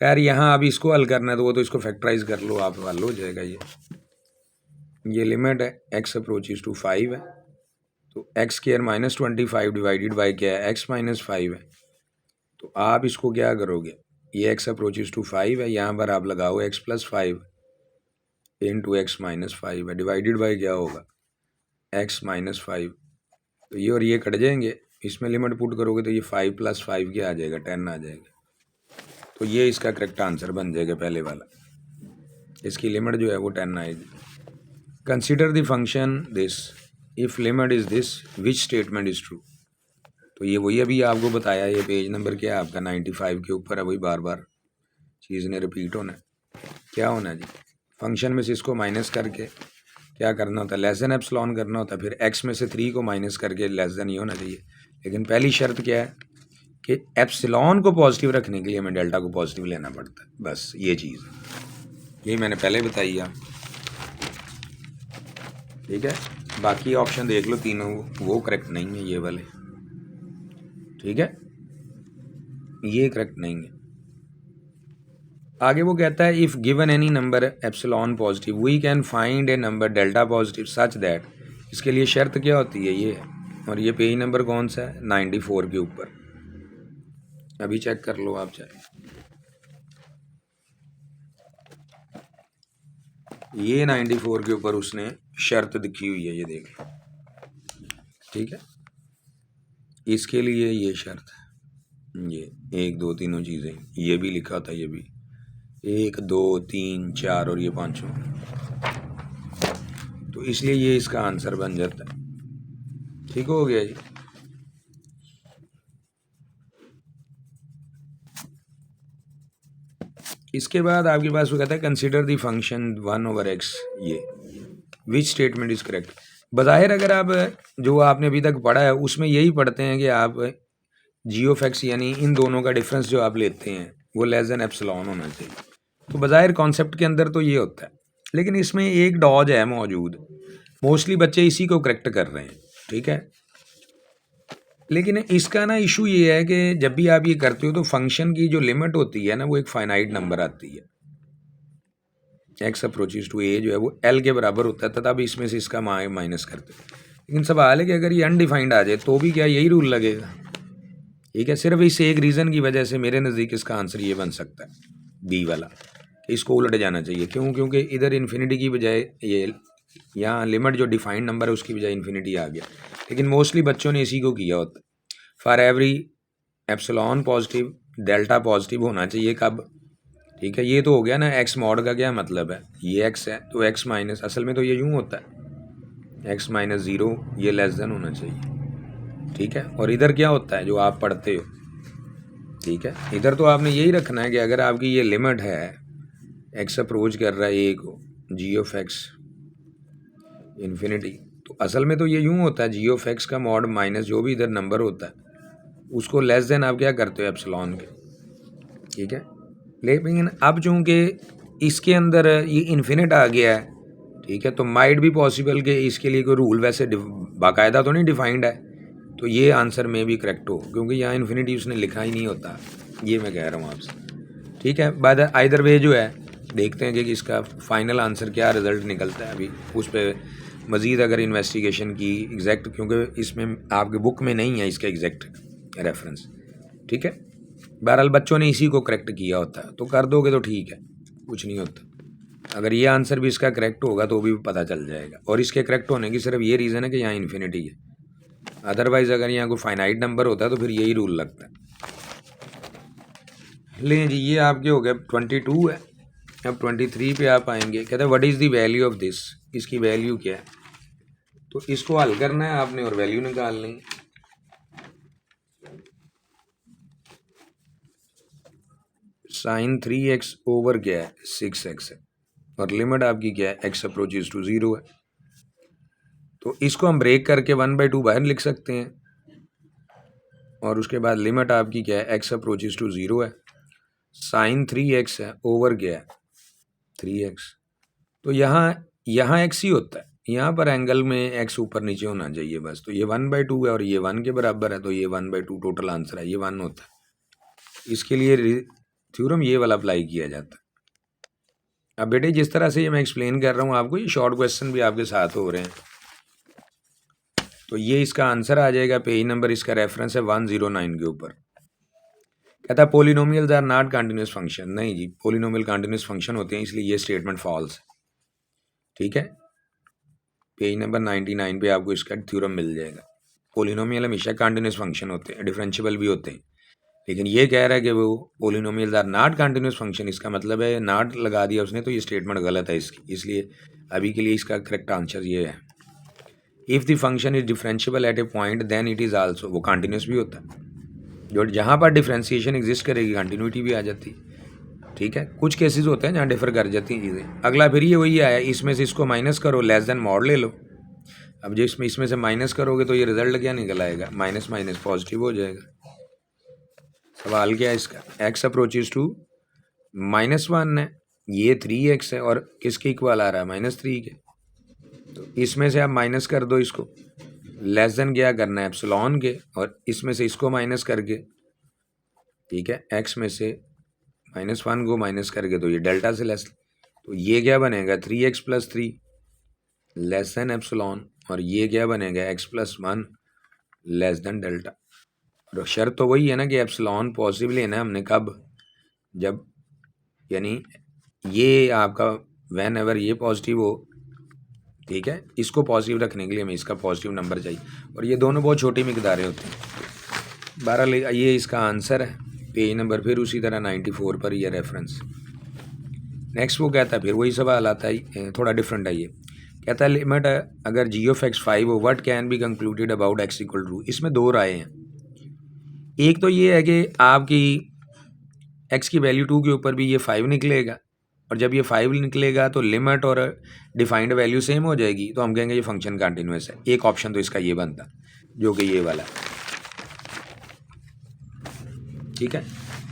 खैर यहाँ अब इसको हल करना है तो वो तो इसको फैक्टराइज कर लो आप, हल हो जाएगा। ये लिमिट है एक्स अप्रोचेस टू 5 है, तो x square minus 25 divided by क्या है, एक्स माइनस 5 है, तो आप इसको क्या करोगे, ये एक्स अप्रोचेस टू 5 है, यहाँ पर आप लगाओ x plus 5 into x minus 5 है, डिवाइडेड बाई क्या होगा, एक्स माइनस 5, तो ये और ये कट जाएंगे, इसमें लिमिट पुट करोगे तो ये 5 प्लस 5 क्या आ जाएगा, 10 आ जाएगा, तो ये इसका करेक्ट आंसर बन जाएगा पहले वाला, इसकी लिमिट जो है वो 10 आएगी। Consider the function this if limit is this which statement is true. तो ये वही अभी आपको बताया, ये पेज नंबर क्या है आपका 95 के ऊपर है, वही बार बार चीज़ ने रिपीट होना है। क्या होना है जी, फंक्शन में से इसको माइनस करके क्या करना होता है, लेस देन एप्सिलॉन करना होता है, फिर एक्स में से 3 को माइनस करके लेस देन ये होना चाहिए, लेकिन पहली शर्त क्या है कि एप्सिलॉन को पॉजिटिव रखने के लिए हमें डेल्टा को पॉजिटिव लेना पड़ता है, बस ये चीज़, यही मैंने पहले बताई है। ठीक है, बाकी ऑप्शन देख लो तीनों, वो करेक्ट नहीं है ये वाले, ठीक है, ये करेक्ट नहीं है। आगे वो कहता है if given any number epsilon positive we can find a number delta positive such that, इसके लिए शर्त क्या होती है ये, और ये पेज नंबर कौन सा है 94 के ऊपर, अभी चेक कर लो आप चाहे, ये 94 के ऊपर उसने शर्त दिखी हुई है, ये देख लो। ठीक है, इसके लिए ये शर्त है, ये 1 2 तीनों चीज़ें, ये भी लिखा था, ये भी 1 2 3 4 और ये 5, तो इसलिए ये इसका आंसर बन जाता है। ठीक हो गया जी। इसके बाद आपके पास वो कहता है consider the function 1 over x, ये विच स्टेटमेंट इज़ करेक्ट। बज़ाहिर अगर आप जो आपने अभी तक पढ़ा है उसमें यही पढ़ते हैं कि आप जी ऑफ एक्स यानी इन दोनों का डिफरेंस जो आप लेते हैं वो लेस देन एप्सिलॉन होना चाहिए, तो बज़ाहिर कॉन्सेप्ट के अंदर तो ये होता है, लेकिन इसमें एक डॉज है मौजूद, मोस्टली बच्चे इसी को करेक्ट कर रहे हैं। ठीक है, लेकिन इसका ना इशू ये है कि जब भी आप ये करते हो तो फंक्शन की जो लिमिट होती है ना वो एक फाइनाइट नंबर आती है, एक्स अप्रोचेस टू ए जो है वो एल के बराबर होता है, तब इसमें से इसका माइनस करते हैं, लेकिन सवाल है कि अगर ये अनडिफाइंड आ जाए तो भी क्या यही रूल लगेगा। ठीक है, सिर्फ इस एक रीज़न की वजह से मेरे नज़दीक इसका आंसर ये बन सकता है बी वाला, इसको उलट जाना चाहिए। क्यों? क्योंकि इधर इन्फिनिटी की बजाय ये यहाँ लिमिट जो डिफाइंड नंबर है उसकी बजाय इन्फिनिटी आ गया, लेकिन मोस्टली बच्चों ने इसी को किया होता है। For every epsilon positive delta positive होना चाहिए कब, ठीक है। ये तो हो गया ना एक्स मॉड का क्या मतलब है, ये एक्स है तो एक्स माइनस, असल में तो ये यूँ होता है एक्स माइनस ज़ीरो, ये लेस देन होना चाहिए, ठीक है। और इधर क्या होता है जो आप पढ़ते हो, ठीक है, इधर तो आपने यही रखना है कि अगर आपकी ये लिमिट है एक्स अप्रोच कर रहा है ए को, जी ऑफ एक्स इन्फिनिटी, तो असल में तो ये यूँ होता है जी ऑफ एक्स का मॉड माइनस जो भी इधर नंबर होता है उसको लेस देन आप क्या करते हो एप्सिलॉन के, ठीक है। लेकिन अब चूँकि इसके अंदर ये इन्फिनिट आ गया है, ठीक है, तो माइट भी पॉसिबल कि इसके लिए कोई रूल वैसे बाकायदा तो नहीं डिफाइंड है, तो ये आंसर में भी करेक्ट हो, क्योंकि यहाँ इन्फिनिटी उसने लिखा ही नहीं होता, ये मैं कह रहा हूँ आपसे, ठीक है। बाद आइदर वे जो है देखते हैं कि इसका फाइनल आंसर क्या रिजल्ट निकलता है, अभी उस पर मज़ीद अगर इन्वेस्टिगेशन की एग्जैक्ट, क्योंकि इसमें आपके बुक में नहीं है इसका एग्जैक्ट रेफरेंस, ठीक है। बहरहाल बच्चों ने इसी को करेक्ट किया होता है, तो कर दोगे तो ठीक है, कुछ नहीं होता। अगर ये आंसर भी इसका करेक्ट होगा तो भी पता चल जाएगा, और इसके करेक्ट होने की सिर्फ ये रीज़न है कि यहाँ इन्फिनिटी है, अदरवाइज़ अगर यहाँ कोई फाइनाइट नंबर होता है तो फिर यही रूल लगता है। लें जी, ये आपके हो गया 22 है। अब 23 पे आप आएंगे, कहते हैं what is the value of this, इसकी वैल्यू क्या है, तो इसको हल करना है आपने और वैल्यू निकालनी है। साइन 3x ओवर क्या है 6x है, और लिमिट आपकी क्या है x अप्रोचेज टू 0 है, तो इसको हम ब्रेक करके 1/2 बाहर लिख सकते हैं, और उसके बाद लिमिट आपकी क्या है x अप्रोचेज टू 0 है, साइन 3x है ओवर क्या है 3x, तो यहाँ x ही होता है, यहाँ पर एंगल में x ऊपर नीचे होना चाहिए बस, तो ये 1/2 है और ये 1 के बराबर है, तो ये 1/2 टोटल आंसर है, ये 1 होता है। इसके लिए थ्योरम ये वाला अप्लाई किया जाता है। अब बेटे जिस तरह से ये मैं एक्सप्लेन कर रहा हूँ आपको, ये शॉर्ट क्वेश्चन भी आपके साथ हो रहे हैं, तो ये इसका आंसर आ जाएगा, पेज नंबर इसका रेफरेंस है 109 के ऊपर। कहता है polynomials are not continuous function, नहीं जी, पोलिनोमियल कंटिन्यूस फंक्शन होते हैं, इसलिए ये स्टेटमेंट फॉल्स है, ठीक है। पेज नंबर 99 पे आपको इसका थ्योरम मिल जाएगा। पोलिनोमियल हमेशा कंटिन्यूस फंक्शन होते हैं, डिफरेंशिएबल भी होते हैं, लेकिन ये कह रहा है कि वो polynomials are not continuous function, इसका मतलब है नॉट लगा दिया उसने, तो ये स्टेटमेंट गलत है इसकी, इसलिए अभी के लिए इसका करेक्ट आंसर ये है। If the function is differentiable at a point then it is also, वो कंटिन्यूस भी होता है, जो जहाँ पर डिफ्रेंसिएशन एग्जिस्ट करेगी कंटिन्यूटी भी आ जाती है, ठीक है। कुछ केसेस होते हैं जहाँ डिफर कर जाती हैं चीज़ें। अगला फिर ये वही आया, इसमें से इसको माइनस करो, लेस देन मॉड ले लो। अब जिसमें इसमें से माइनस करोगे तो ये रिजल्ट क्या निकल आएगा, माइनस माइनस पॉजिटिव हो जाएगा। सवाल क्या है इसका, एक्स अप्रोचेज टू -1 है, ये 3x है, और किसके इक्वल आ रहा है -3 के, तो इसमें से आप माइनस कर दो इसको, लेस देन क्या करना है एप्सिलॉन के, और इसमें से इसको माइनस करके, ठीक है, x में से -1 को माइनस करके, तो ये डेल्टा से लेस, तो ये क्या बनेगा 3x + 3 लेस देन एप्सिलॉन, और ये क्या बनेगा x + 1 लेस देन डेल्टा। और शर्त तो वही है ना कि एप्सिलॉन पॉजिटिव लेना है हमने कब, जब यानी ये आपका वैन एवर ये पॉजिटिव हो, ठीक है, इसको पॉजिटिव रखने के लिए हमें इसका पॉजिटिव नंबर चाहिए, और ये दोनों बहुत छोटी मिकदारें होती हैं। 12 ये इसका आंसर है, पेज नंबर फिर उसी तरह 94 पर ये रेफरेंस। नेक्स्ट वो कहता है, फिर वही सवाल आता है, थोड़ा डिफरेंट है ये, कहता है लिमिट अगर जी ऑफ एक्स 5 हो, what can be concluded about x equal to, इसमें दो राय हैं। एक तो ये है कि आपकी x की वैल्यू 2 के ऊपर भी ये 5 निकलेगा, और जब ये 5 निकलेगा तो लिमिट और डिफाइंड वैल्यू सेम हो जाएगी, तो हम कहेंगे ये फंक्शन कंटिन्यूस है। एक ऑप्शन तो इसका ये बनता, जो कि ये वाला, ठीक है,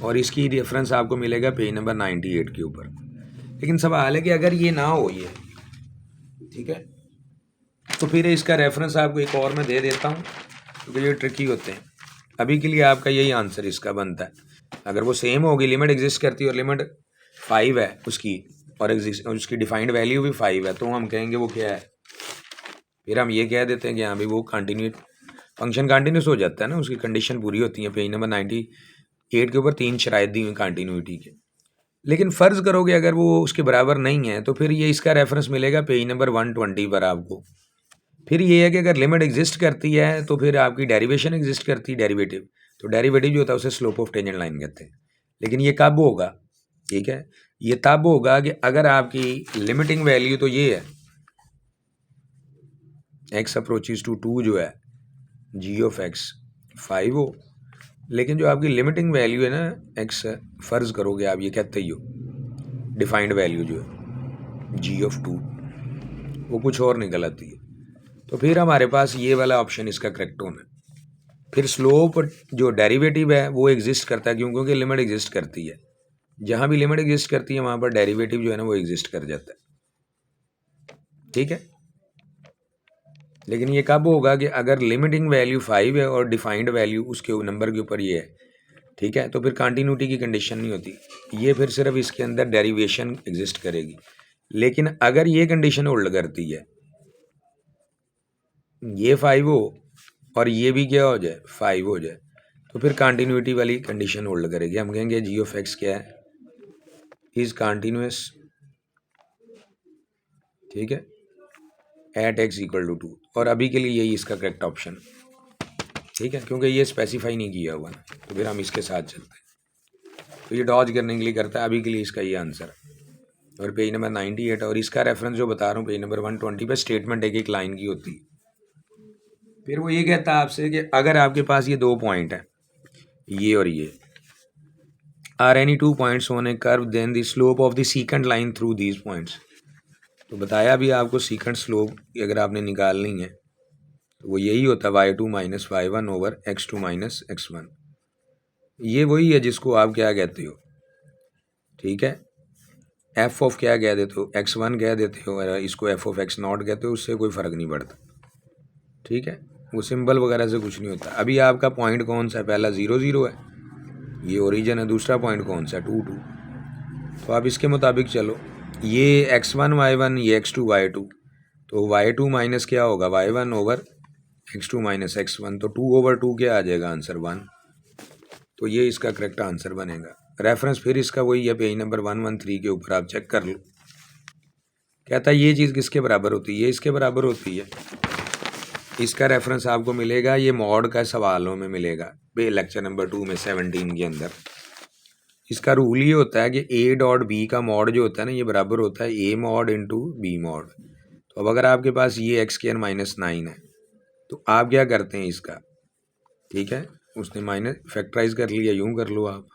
और इसकी रेफरेंस आपको मिलेगा पेज नंबर 98 के ऊपर। लेकिन सवाल है कि अगर ये ना हो ये, ठीक है, तो फिर इसका रेफरेंस आपको एक और मैं दे देता हूँ, क्योंकि ये ट्रिकी होते हैं। अभी के लिए आपका यही आंसर इसका बनता है, अगर वो सेम होगी, लिमिट एग्जिस्ट करती है और लिमिट 5 है उसकी, और उसकी डिफाइंड वैल्यू भी 5 है, तो हम कहेंगे वो क्या है, फिर हम ये कह देते हैं कि हाँ भाई वो कंटिन्यू फंक्शन कंटिन्यूस हो जाता है ना, उसकी कंडीशन पूरी होती है। पेज नंबर 98 के ऊपर 3 शराइत दी हुई कंटिन्यूटी के, लेकिन फ़र्ज़ करोगे अगर वो उसके बराबर नहीं है तो फिर ये इसका रेफरेंस मिलेगा पेज नंबर 120 पर आपको। फिर ये है कि अगर लिमिट एग्जिस्ट करती है तो फिर आपकी डेरिवेशन एग्जिस्ट करती है, डेरिवेटिव। तो डेरिवेटिव जो होता है उसे स्लोप ऑफ टेंजेंट लाइन कहते हैं। लेकिन ये कब होगा? ठीक है, ये तब होगा कि अगर आपकी लिमिटिंग वैल्यू तो ये है एक्स अप्रोचेज टू 2 जो है जी ऑफ एक्स 5 हो, लेकिन जो आपकी लिमिटिंग वैल्यू है ना एक्स, फ़र्ज़ करोगे आप ये कहते ही हो डिफाइंड वैल्यू जो है जी ऑफ 2 वो कुछ और निकल आती है, तो फिर हमारे पास ये वाला ऑप्शन इसका करेक्ट होना है। फिर स्लोप जो डेरिवेटिव है वो एग्जिस्ट करता है, क्यों? क्योंकि लिमिट एग्जिस्ट करती है। जहाँ भी लिमिट एग्जिस्ट करती है वहाँ पर डेरिवेटिव जो है ना वो एग्जिस्ट कर जाता है। ठीक है, लेकिन ये कब होगा कि अगर लिमिटिंग वैल्यू 5 है और डिफाइंड वैल्यू उसके नंबर के ऊपर ये है। ठीक है, तो फिर कंटिन्यूटी की कंडीशन नहीं होती, ये फिर सिर्फ इसके अंदर डेरिवेशन एग्जिस्ट करेगी। लेकिन अगर ये कंडीशन होल्ड करती है, ये 5 हो और ये भी क्या हो जाए 5 हो जाए, तो फिर कंटिन्यूटी वाली कंडीशन होल्ड करेगी। हम कहेंगे जी ऑफ एक्स क्या है, इज कंटिन्यूस, ठीक है, एट एक्स इक्वल टू 2, और अभी के लिए यही इसका करेक्ट ऑप्शन। ठीक है, क्योंकि ये स्पेसिफाई नहीं किया हुआ ना, तो फिर हम इसके साथ चलते हैं। तो ये डॉज करने के लिए करता है, अभी के लिए इसका ये आंसर है। और पेज नंबर 98 और इसका रेफरेंस जो बता रहा हूँ पेज नंबर 120 पे स्टेटमेंट एक एक लाइन की होती है। फिर वो ये कहता है आपसे कि अगर आपके पास ये दो पॉइंट है, ये और ये, are any 2 points on a curve then the slope of the secant line through these points. तो बताया भी आपको सीकेंट स्लोप अगर आपने निकालनी है तो वो यही होता है y2 minus y1 over x2 minus x1। ये वही है जिसको आप क्या कहते हो, ठीक है, एफ ऑफ क्या कह देते हो, x1 कह देते हो, और इसको एफ ऑफ एक्स नॉट कहते हो, उससे कोई फ़र्क नहीं पड़ता। ठीक है, वो सिंबल वगैरह से कुछ नहीं होता। अभी आपका पॉइंट कौन सा है, पहला 0 0 है, ये ओरिजिन है, दूसरा पॉइंट कौन सा है 2 2। तो आप इसके मुताबिक चलो, ये x1 y1 ये x2 y2, तो y2 माइनस क्या होगा y1 over x2 minus x1, तो 2 ओवर 2 क्या आ जाएगा आंसर 1। तो ये इसका करेक्ट आंसर बनेगा। रेफरेंस फिर इसका वही है पेज नंबर 113 के ऊपर, आप चेक कर लो। कहता है ये चीज़ किसके बराबर होती है, ये इसके बराबर होती है। इसका रेफरेंस आपको मिलेगा, ये मॉड का सवालों में मिलेगा पे लेक्चर नंबर 2 में 17 के अंदर। इसका रूल ये होता है कि ए डॉट बी का मॉड जो होता है ना ये बराबर होता है A mod into B mod. तो अब अगर आपके पास ये एक्स स्क्वायर माइनस 9 है तो आप क्या करते हैं इसका, ठीक है, उसने माइनस फैक्टराइज कर लिया, यूं कर लो आप,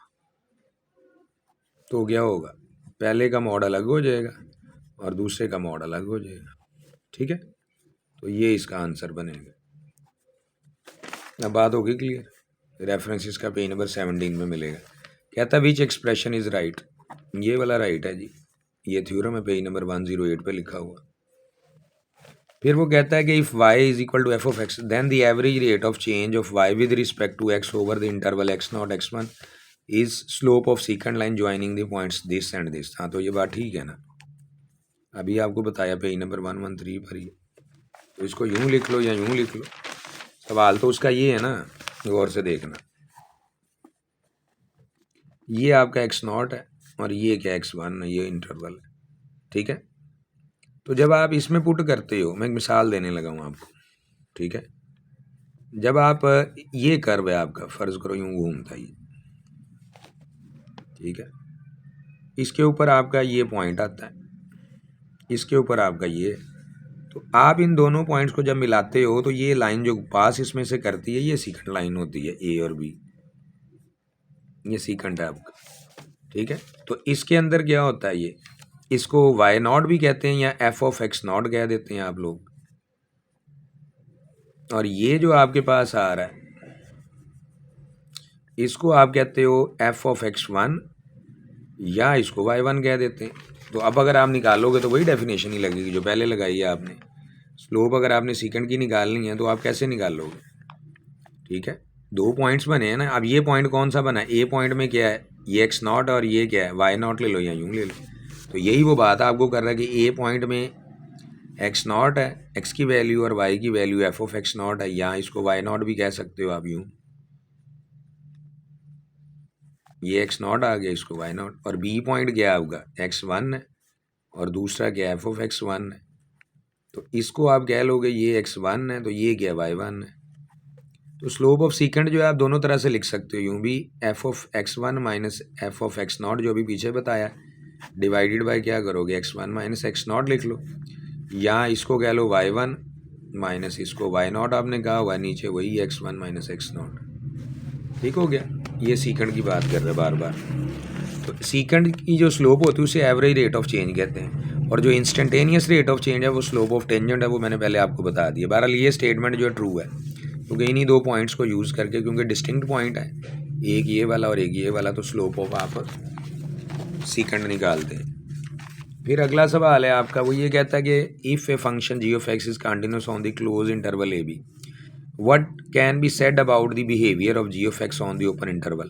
तो क्या होगा, पहले का मॉड अलग हो जाएगा और दूसरे का मॉड अलग हो जाएगा। ठीक है, तो ये इसका आंसर बनेगा। अब बात होगी क्लियर। रेफरेंस इसका पेज नंबर 17 में मिलेगा। कहता विच एक्सप्रेशन इज राइट, ये वाला राइट है जी, ये थ्योरम है पेज नंबर 108 पे लिखा हुआ। फिर वो कहता है कि if y is equal to f of x then the average rate of change of y with respect to x over the interval x0 x1 is slope of secant line joining the points this and this. हाँ, तो ये बात ठीक है ना, अभी आपको बताया पेज नंबर 113 पर ही। तो इसको यूं लिख लो या यूं लिख लो, सवाल तो उसका ये है ना, गौर से देखना। ये आपका x0 है और ये क्या x1 है, ये इंटरवल है। ठीक है, तो जब आप इसमें पुट करते हो, मैं एक मिसाल देने लगा हूँ आपको। ठीक है, जब आप ये कर्व है आपका, फ़र्ज़ करो यूँ घूमता ही, ठीक है, इसके ऊपर आपका ये पॉइंट आता है, इसके ऊपर आपका ये, तो आप इन दोनों पॉइंट्स को जब मिलाते हो तो ये लाइन जो पास इसमें से करती है ये सीकेंट लाइन होती है, ए और बी, ये सीकेंट है आपका। ठीक है, तो इसके अंदर क्या होता है, ये इसको वाई नॉट भी कहते हैं या एफ ऑफ एक्स नॉट कह देते हैं आप लोग। और ये जो आपके पास आ रहा है इसको आप कहते हो एफ ऑफ एक्स वन, या इसको वाई वन कह देते हैं। तो अब अगर आप निकालोगे तो वही डेफिनेशन ही लगेगी जो पहले लगाई है आपने। स्लोप अगर आपने सीकेंड की निकालनी है तो आप कैसे निकालोगे, ठीक है, दो पॉइंट्स बने हैं ना। अब ये पॉइंट कौन सा बना है, ए पॉइंट में क्या है, ये एक्स नॉट, और ये क्या है वाई नॉट, ले लो या यूँ ले लो। तो यही वो बात आपको कर रहा है कि ए पॉइंट में एक्स नॉट है, एक्स की वैल्यू, और वाई की value F of x not है, या इसको वाई नॉट भी कह सकते हो आप यूँ, ये एक्स नॉट आ गया, इसको वाई नॉट, और बी पॉइंट क्या आपका x1 है और दूसरा क्या एफ ऑफ x1 है, तो इसको आप कह लोगे ये x1 है तो ये क्या y1 है। तो स्लोप ऑफ सीकेंड जो है आप दोनों तरह से लिख सकते हो, यूँ भी F of x1 minus F of x0 जो भी पीछे बताया डिवाइडेड बाय क्या करोगे x1 माइनस x0 लिख लो, या इसको कह लो y1 माइनस इसको y0 आपने कहा हुआ नीचे वही x1 माइनस x0। ठीक हो गया, ये सीकेंड की बात कर रहे हैं बार बार। तो सीकेंड की जो स्लोप होती है उसे एवरेज रेट ऑफ चेंज कहते हैं, और जो इंस्टेंटेनियस रेट ऑफ चेंज है वो स्लोप ऑफ टेंजेंट है, वो मैंने पहले आपको बता दिया। बहरहाल ये स्टेटमेंट जो है ट्रू है, क्योंकि इन्हीं दो पॉइंट्स को यूज़ करके, क्योंकि डिस्टिंक्ट पॉइंट है, एक ये वाला और एक ये वाला, तो स्लोप ऑफ आप सीकेंड निकालते हैं। फिर अगला सवाल है आपका, वो ये कहता है कि if a function g of x is continuous on the closed interval a b, what can be said about the behaviour of g of x on the open interval.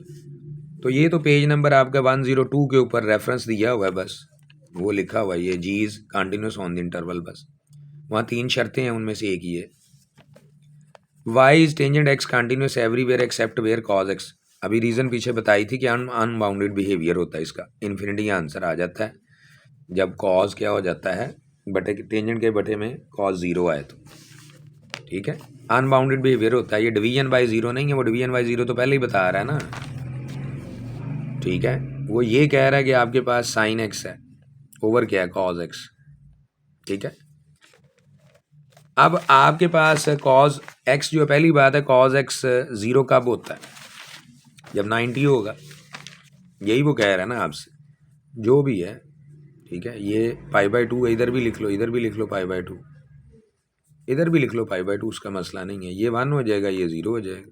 तो ये तो पेज नंबर आपका 102 के ऊपर रेफरेंस दिया हुआ है, बस वो लिखा हुआ है ये g is continuous on the interval, बस वहाँ 3 शर्तें हैं, उनमें से एक ही है। Y is tangent x continuous everywhere except where cos x. अभी रीज़न पीछे बताई थी कि अनबाउंडेड बिहेवियर होता है इसका, इन्फिनिटी आंसर आ जाता है जब कॉज क्या हो जाता है बटे टेंजेंट के बटे में कॉज 0 आए तो। ठीक है, अनबाउंडेड बिहेवियर होता है, ये डिवीजन बाय 0 नहीं है, वो डिवीजन बाय 0 तो पहले ही बता रहा है ना। ठीक है, वो ये कह रहा है कि आपके पास साइन एक्स है ओवर क्या है कॉज एक्स। ठीक है, अब आपके पास कॉज एक्स जो है, पहली बात है कॉज एक्स 0 कब होता है, जब 90 होगा, यही वो कह रहा है ना आपसे, जो भी है। ठीक है, ये π/2 इधर भी लिख लो, इधर भी लिख लो π/2, इधर भी लिख लो π/2, उसका मसला नहीं है, ये 1 हो जाएगा ये 0 हो जाएगा,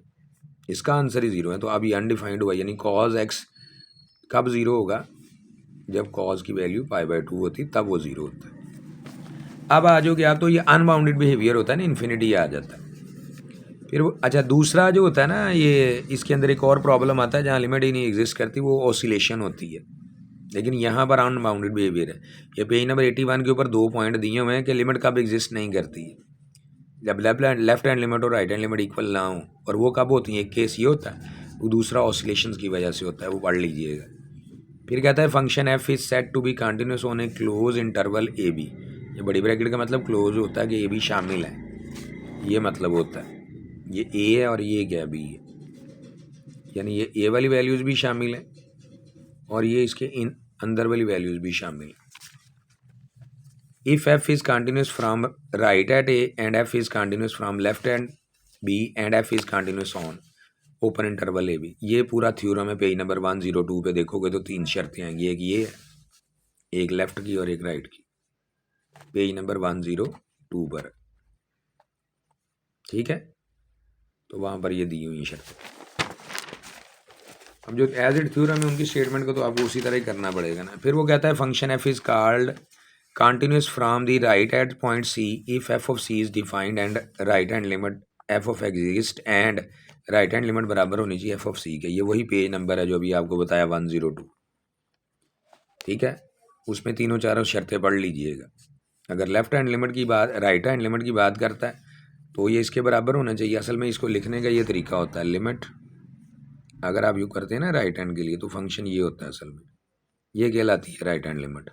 इसका आंसर ही 0 है। तो अब ये अनडिफाइंड हुआ, यानी कॉज एक्स कब 0 होगा, जब कॉज की वैल्यू π/2 होती तब वो 0 होता है। अब आ जाओगे आप, तो ये अनबाउंडेड बिहेवियर होता है ना, इन्फिनिटी आ जाता है। फिर वो अच्छा दूसरा जो होता है ना, ये इसके अंदर एक और प्रॉब्लम आता है जहाँ लिमिट ही नहीं एग्जिस्ट करती, वो ऑसिलेशन होती है, लेकिन यहाँ पर अनबाउंडेड बिहेवियर है। ये पेज नंबर 81 के ऊपर 2 पॉइंट दिए हुए हैं कि लिमिट कब एग्जिस्ट नहीं करती है, जब लेफ्ट हैंड लिमिट और राइट हैंड लिमिट इक्वल ना हो, और वो कब होती है, एक केस ये होता है, वो दूसरा ऑसिलेशंस की वजह से होता है, वो पढ़ लीजिएगा। फिर कहता है function f is set to be continuous on a close interval a b. ये बड़ी ब्रैकेट का मतलब क्लोज होता है कि ए बी शामिल है, ये मतलब होता है, ये ए है और ये क्या बी है, यानी ये ए वाली वैल्यूज़ भी शामिल है और ये इसके इन अंदर वाली वैल्यूज़ भी शामिल है। If f is continuous from right at a and f is continuous from left and b and f is continuous on open interval a b. ये पूरा थ्योरम है, पेज नंबर 102 पे देखोगे तो 3 शर्तें आएंगी, एक ये है, एक लेफ्ट की और एक राइट की, पेज नंबर 102 पर। ठीक है, तो वहाँ पर ये दी हुई शर्तें। अब जो एज इट थ्योरम है उनकी स्टेटमेंट को तो आपको उसी तरह ही करना पड़ेगा ना। फिर वो कहता है function f is called continuous from the right at point c if f of c is defined and right hand limit f of exist and right hand limit बराबर होनी चाहिए एफ ऑफ सी के। ये वही पेज नंबर है जो अभी आपको बताया 102। ठीक है, उसमें तीनों चारों शर्तें पढ़ लीजिएगा। अगर लेफ्ट हैंड लिमिट की बात, राइट हैंड लिमिट की बात करता है तो ये इसके बराबर होना चाहिए। असल में इसको लिखने का ये तरीका होता है, लिमिट अगर आप यूँ करते हैं ना राइट हैंड के लिए, तो फंक्शन ये होता है, असल में ये कहलाती है राइट हैंड लिमिट,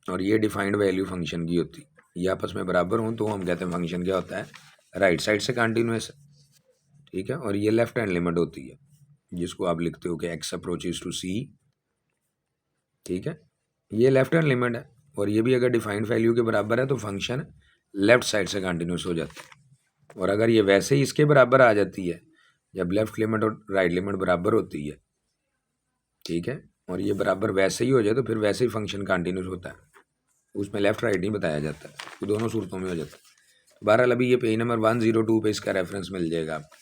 और ये डिफाइंड वैल्यू फंक्शन की होती है। ये आपस में बराबर हों तो हम कहते हैं फंक्शन क्या होता है, राइट साइड से कंटिन्यूस है। ठीक है, और ये लेफ्ट हैंड लिमिट होती है जिसको आप लिखते हो कि एक्स अप्रोचेस टू सी। ठीक है, ये लेफ्ट हैंड लिमिट है, और ये भी अगर डिफाइंड वैल्यू के बराबर है तो फंक्शन लेफ्ट साइड से कंटिन्यूस हो जाता है। और अगर ये वैसे ही इसके बराबर आ जाती है, जब लेफ्ट लिमिट और राइट लिमिट बराबर होती है, ठीक है, और ये बराबर वैसे ही हो जाए तो फिर वैसे ही फंक्शन कंटिन्यूस होता है, उसमें लेफ्ट राइट नहीं बताया जाता, तो दोनों सूरतों में हो जाता है। बहरहाल अभी ये पेज नंबर 102 पे इसका रेफरेंस मिल जाएगा आपको।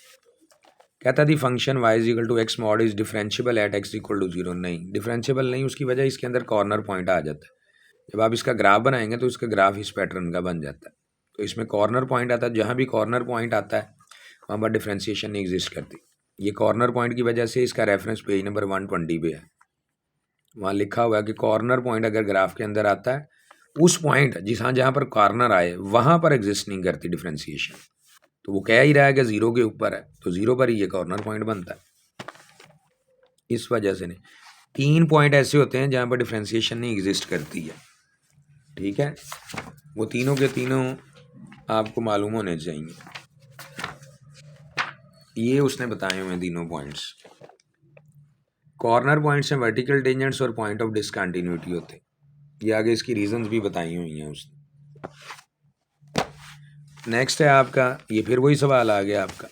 कहता थी function y is equal to x mod is differentiable at x equal to 0। नहीं, डिफरेंशियबल नहीं, उसकी वजह इसके अंदर कॉर्नर पॉइंट आ जाता है। जब आप इसका ग्राफ बनाएंगे तो इसका ग्राफ इस पैटर्न का बन जाता है, तो इसमें कॉर्नर पॉइंट आता है, जहाँ भी कॉर्नर पॉइंट आता है वहाँ पर डिफ्रेंशिएशन नहीं एग्जिस्ट करती। ये कॉर्नर पॉइंट की वजह से इसका रेफरेंस पेज नंबर 120 पे है, वहाँ लिखा हुआ है कि कॉर्नर पॉइंट अगर ग्राफ के अंदर आता है, उस पॉइंट जहाँ पर कॉर्नर आए वहाँ पर एग्जिस्ट नहीं करती डिफ्रेंशिएशन। तो वो कह ही रहा है कि 0 के ऊपर है, तो 0 पर ही ये कॉर्नर पॉइंट बनता है। इस वजह से नहीं। 3 पॉइंट ऐसे होते हैं जहाँ पर डिफ्रेंसिएशन नहीं एग्जिस्ट करती है, ठीक है, वो तीनों के तीनों आपको मालूम होने चाहिए। ये उसने बताए हुए तीनों पॉइंट्स। कॉर्नर पॉइंट्स हैं वर्टिकल टेंजेंट्स और पॉइंट ऑफ डिसकंटिन्यूटी होते हैं। ये आगे इसकी रीजंस भी बताई हुई हैं उसने। नेक्स्ट है आपका, ये फिर वही सवाल आ गया आपका,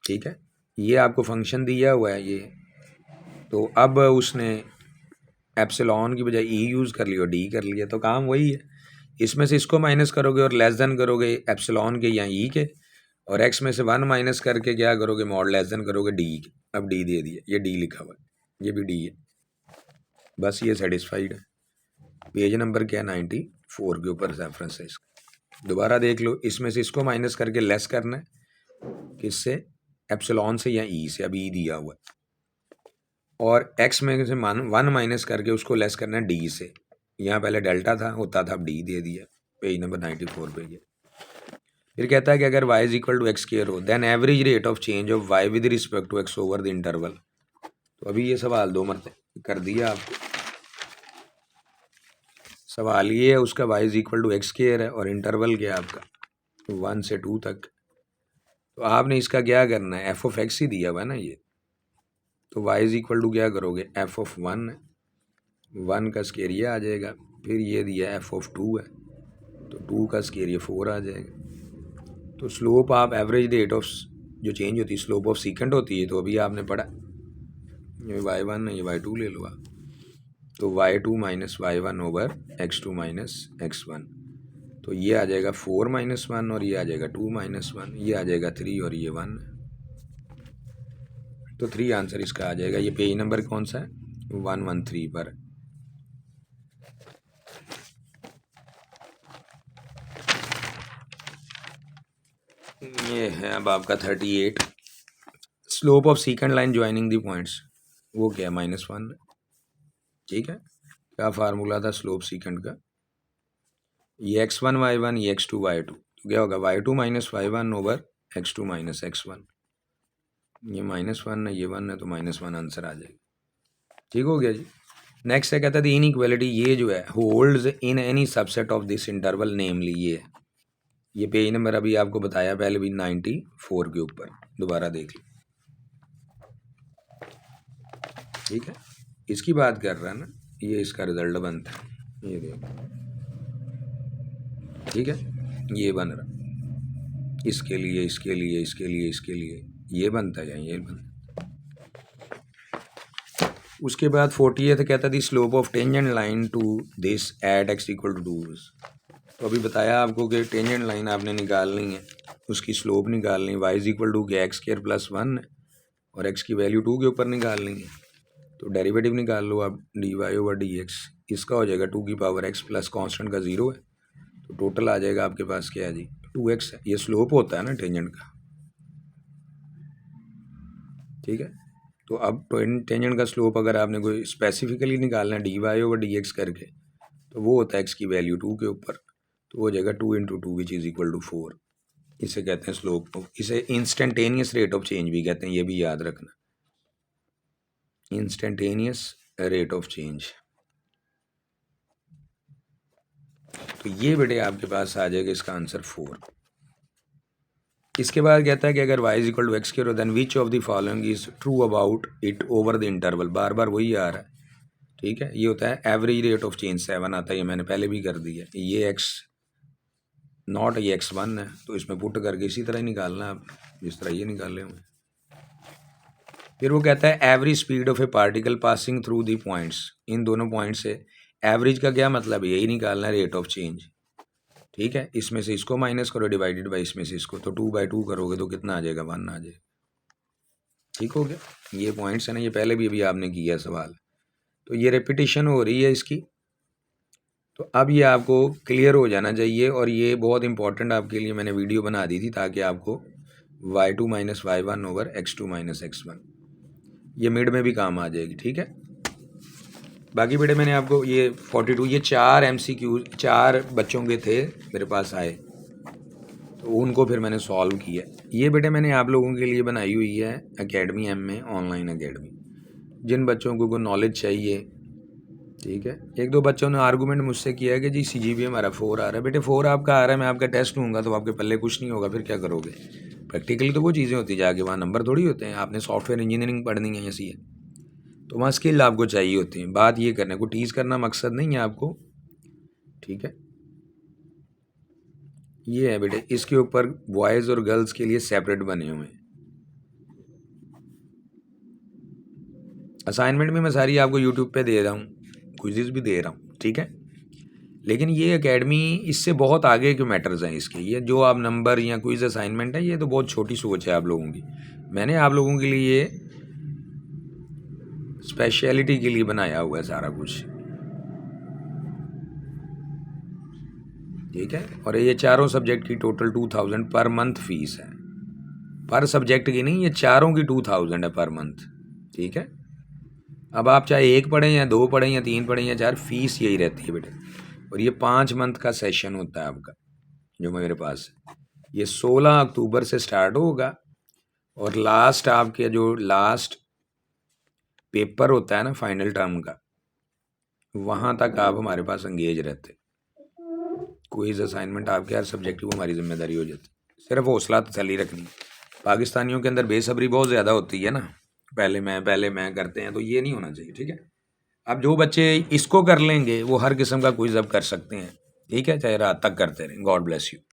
ठीक है, ये आपको फंक्शन दिया हुआ है ये, तो अब उसने एप्सिलॉन की बजाय ई यूज़ कर लिया और डी कर लिया, तो काम वही है। इसमें से इसको माइनस करोगे और लेस देन करोगे एप्सिलॉन के या ई के, और एक्स में से 1 माइनस करके क्या करोगे, मॉड लेस देन करोगे डी के। अब डी दे दिया, ये डी लिखा हुआ है, ये भी डी है, बस ये सेटिस्फाइड है। पेज नंबर क्या है 94 के ऊपर रेफरेंस है इसका, दोबारा देख लो। इसमें से इसको माइनस करके लेस करना है, किससे, एप्सिलॉन से या ई से, अभी ई दिया हुआ है, और एक्स में से 1 माइनस करके उसको लेस करना है डी से। यहाँ पहले डेल्टा था, होता था, अब डी दे दिया, पेज नंबर 94 पे ये। फिर कहता है कि अगर y is equal to x square हो then average rate of change of y with respect to x over the interval. तो अभी ये सवाल 2 मरतबा कर दिया आपको। सवाल ये है उसका, y is equal to x square है और इंटरवल क्या है आपका 1 से 2 तक। तो आपने इसका क्या करना है, एफ ऑफ एक्स ही दिया हुआ है ना ये, तो y इज इक्वल टू क्या करोगे, एफ ऑफ 1 का स्क्वायर ये आ जाएगा, फिर ये दिया एफ ऑफ 2 है, तो 2 का स्क्वायर ये 4 आ जाएगा। तो स्लोप आप एवरेज रेट ऑफ जो चेंज होती है स्लोप ऑफ सीकेंट होती है, तो अभी आपने पढ़ा, ये y1 है, ये y2 ले लो आप, तो y2 minus y1 over x2 minus x1, तो ये आ जाएगा 4 माइनस 1 और ये आ जाएगा 2 माइनस 1, ये आ जाएगा 3 और ये 1, तो 3 आंसर इसका आ जाएगा। ये पेज नंबर कौन सा है, 113 पर। ये है अब आपका 38, slope of सीकेंड line joining the points, वो क्या है -1, ठीक है। क्या फार्मूला था स्लोप सीकेंड का, ये x1 y1 ये x2 y2, तो क्या होगा y2 minus y1 over x2 minus x1, ये -1 है ये 1 है, तो -1 आंसर आ जाएगा, ठीक हो गया जी। नेक्स्ट है कहता है इन इक्वेलिटी, ये जो है holds in any subset of this interval namely, ये पेज नंबर अभी आपको बताया पहले भी 94 के ऊपर, दोबारा देख लो, ठीक है, इसकी बात कर रहा है ना, ये इसका रिजल्ट बनता है, ये देखो, ठीक है, ये बन रहा, इसके लिए इसके लिए इसके लिए इसके लिए ये बनता है, ये बनता। उसके बाद 40th कहता थी slope of tangent line to this at x equal to 2। तो अभी बताया आपको कि टेंजेंट लाइन आपने निकालनी है, उसकी स्लोप निकालनी है, y इज इक्वल टू के एक्स स्क्वायर प्लस 1 और x की वैल्यू 2 के ऊपर निकालनी है, तो डेरिवेटिव निकाल लो आप, dy ओवर dx, इसका हो जाएगा 2 की पावर x प्लस कॉन्स्टेंट का 0 है, तो टोटल आ जाएगा आपके पास क्या है जी 2x है, ये स्लोप होता है ना टेंजेंट का, ठीक है। तो अब टेंजेंट का स्लोप अगर आपने कोई स्पेसिफिकली निकालना है dy ओवर dx करके, तो वो होता है x की वैल्यू 2 के ऊपर, तो हो जाएगा 2 into 2 which is equal to 4, इसे कहते हैं स्लोप, इसे इंस्टेंटेनियस रेट ऑफ चेंज भी कहते हैं, ये भी याद रखना, इंस्टेंटेनियस रेट ऑफ चेंज। तो ये बेटे आपके पास आ जाएगा इसका आंसर 4। इसके बाद कहता है कि अगर y is equal to x square then which of the following is true about it over the interval, बार बार वही आ रहा है, ठीक है। ये होता है एवरेज रेट ऑफ चेंज 7 आता है, ये मैंने पहले भी कर दिया, ये x0 ये x1 है, तो इसमें पुट करके इसी तरह ही निकालना आप, जिस तरह ये निकाले हुए। फिर वो कहता है average speed of a particle passing through the points, इन दोनों पॉइंट से एवरेज का क्या मतलब है, यही निकालना है रेट ऑफ चेंज, ठीक है। इसमें से इसको माइनस करो डिवाइडेड बाई इसमें से इसको, तो 2/2 करोगे तो कितना आ जाएगा 1 आ जाएगा, ठीक हो गया। ये पॉइंट्स है ना, ये पहले भी अभी आपने किया सवाल, तो ये रेपिटेशन हो रही है इसकी, तो अब ये आपको क्लियर हो जाना चाहिए, और ये बहुत इंपॉर्टेंट आपके लिए मैंने वीडियो बना दी थी ताकि आपको y2 minus y1 over x2 minus x1 ये मिड में भी काम आ जाएगी, ठीक है। बाकी बेटे मैंने आपको ये 42, ये 4 MCQ 4 बच्चों के थे मेरे पास आए, तो उनको फिर मैंने सॉल्व किया। ये बेटे मैंने आप लोगों के लिए बनाई हुई है एकेडमी M में, ऑनलाइन एकेडमी, जिन बच्चों को नॉलेज चाहिए, ठीक है। एक दो बच्चों ने आर्गूमेंट मुझसे किया है कि जी CGPA हमारा 4 आ रहा है। बेटे 4 आपका आ रहा है, मैं आपका टेस्ट लूँगा तो आपके पल्ले कुछ नहीं होगा, फिर क्या करोगे? प्रैक्टिकली तो वो चीज़ें होती जाके, वहाँ नंबर थोड़ी होते हैं। आपने सॉफ्टवेयर इंजीनियरिंग पढ़नी है या CA, तो वहाँ स्किल आपको चाहिए होती है। बात ये करने को टीच करना मकसद नहीं है आपको, ठीक है। ये है बेटे, इसके ऊपर बॉयज़ और गर्ल्स के लिए सेपरेट बने हुए हैं। असाइनमेंट भी मैं सारी आपको यूट्यूब पे दे रहा हूँ, क्विज़ेस भी दे रहा हूँ, ठीक है। लेकिन ये एकेडमी इससे बहुत आगे के मैटर्स हैं इसके। ये जो आप नंबर या क्विज़ असाइनमेंट है, ये तो बहुत छोटी सोच है आप लोगों की। मैंने आप लोगों के लिए स्पेशलिटी के लिए बनाया हुआ है सारा कुछ, ठीक है। और ये चारों सब्जेक्ट की टोटल 2000 पर मंथ फीस है। पर सब्जेक्ट की नहीं, ये चारों की 2000 है पर मंथ, ठीक है। अब आप चाहे एक पढ़ें या दो पढ़ें या तीन पढ़ें या चार, फीस यही रहती है बेटे। और ये 5 मंथ का सेशन होता है आपका जो मेरे पास है। ये 16 अक्टूबर से स्टार्ट होगा और लास्ट आपके जो लास्ट पेपर होता है ना फाइनल टर्म का, वहाँ तक आप हमारे पास एंगेज रहते। क्विज असाइनमेंट आपके हर सब्जेक्ट की हमारी जिम्मेदारी हो जाती। सिर्फ हौसला तसल्ली रखनी। पाकिस्तानियों के अंदर बेसब्री बहुत ज़्यादा होती है ना, पहले मैं करते हैं, तो ये नहीं होना चाहिए, ठीक है। अब जो बच्चे इसको कर लेंगे वो हर किस्म का क्विज अब कर सकते हैं, ठीक है, चाहे रात तक करते रहें। God bless you.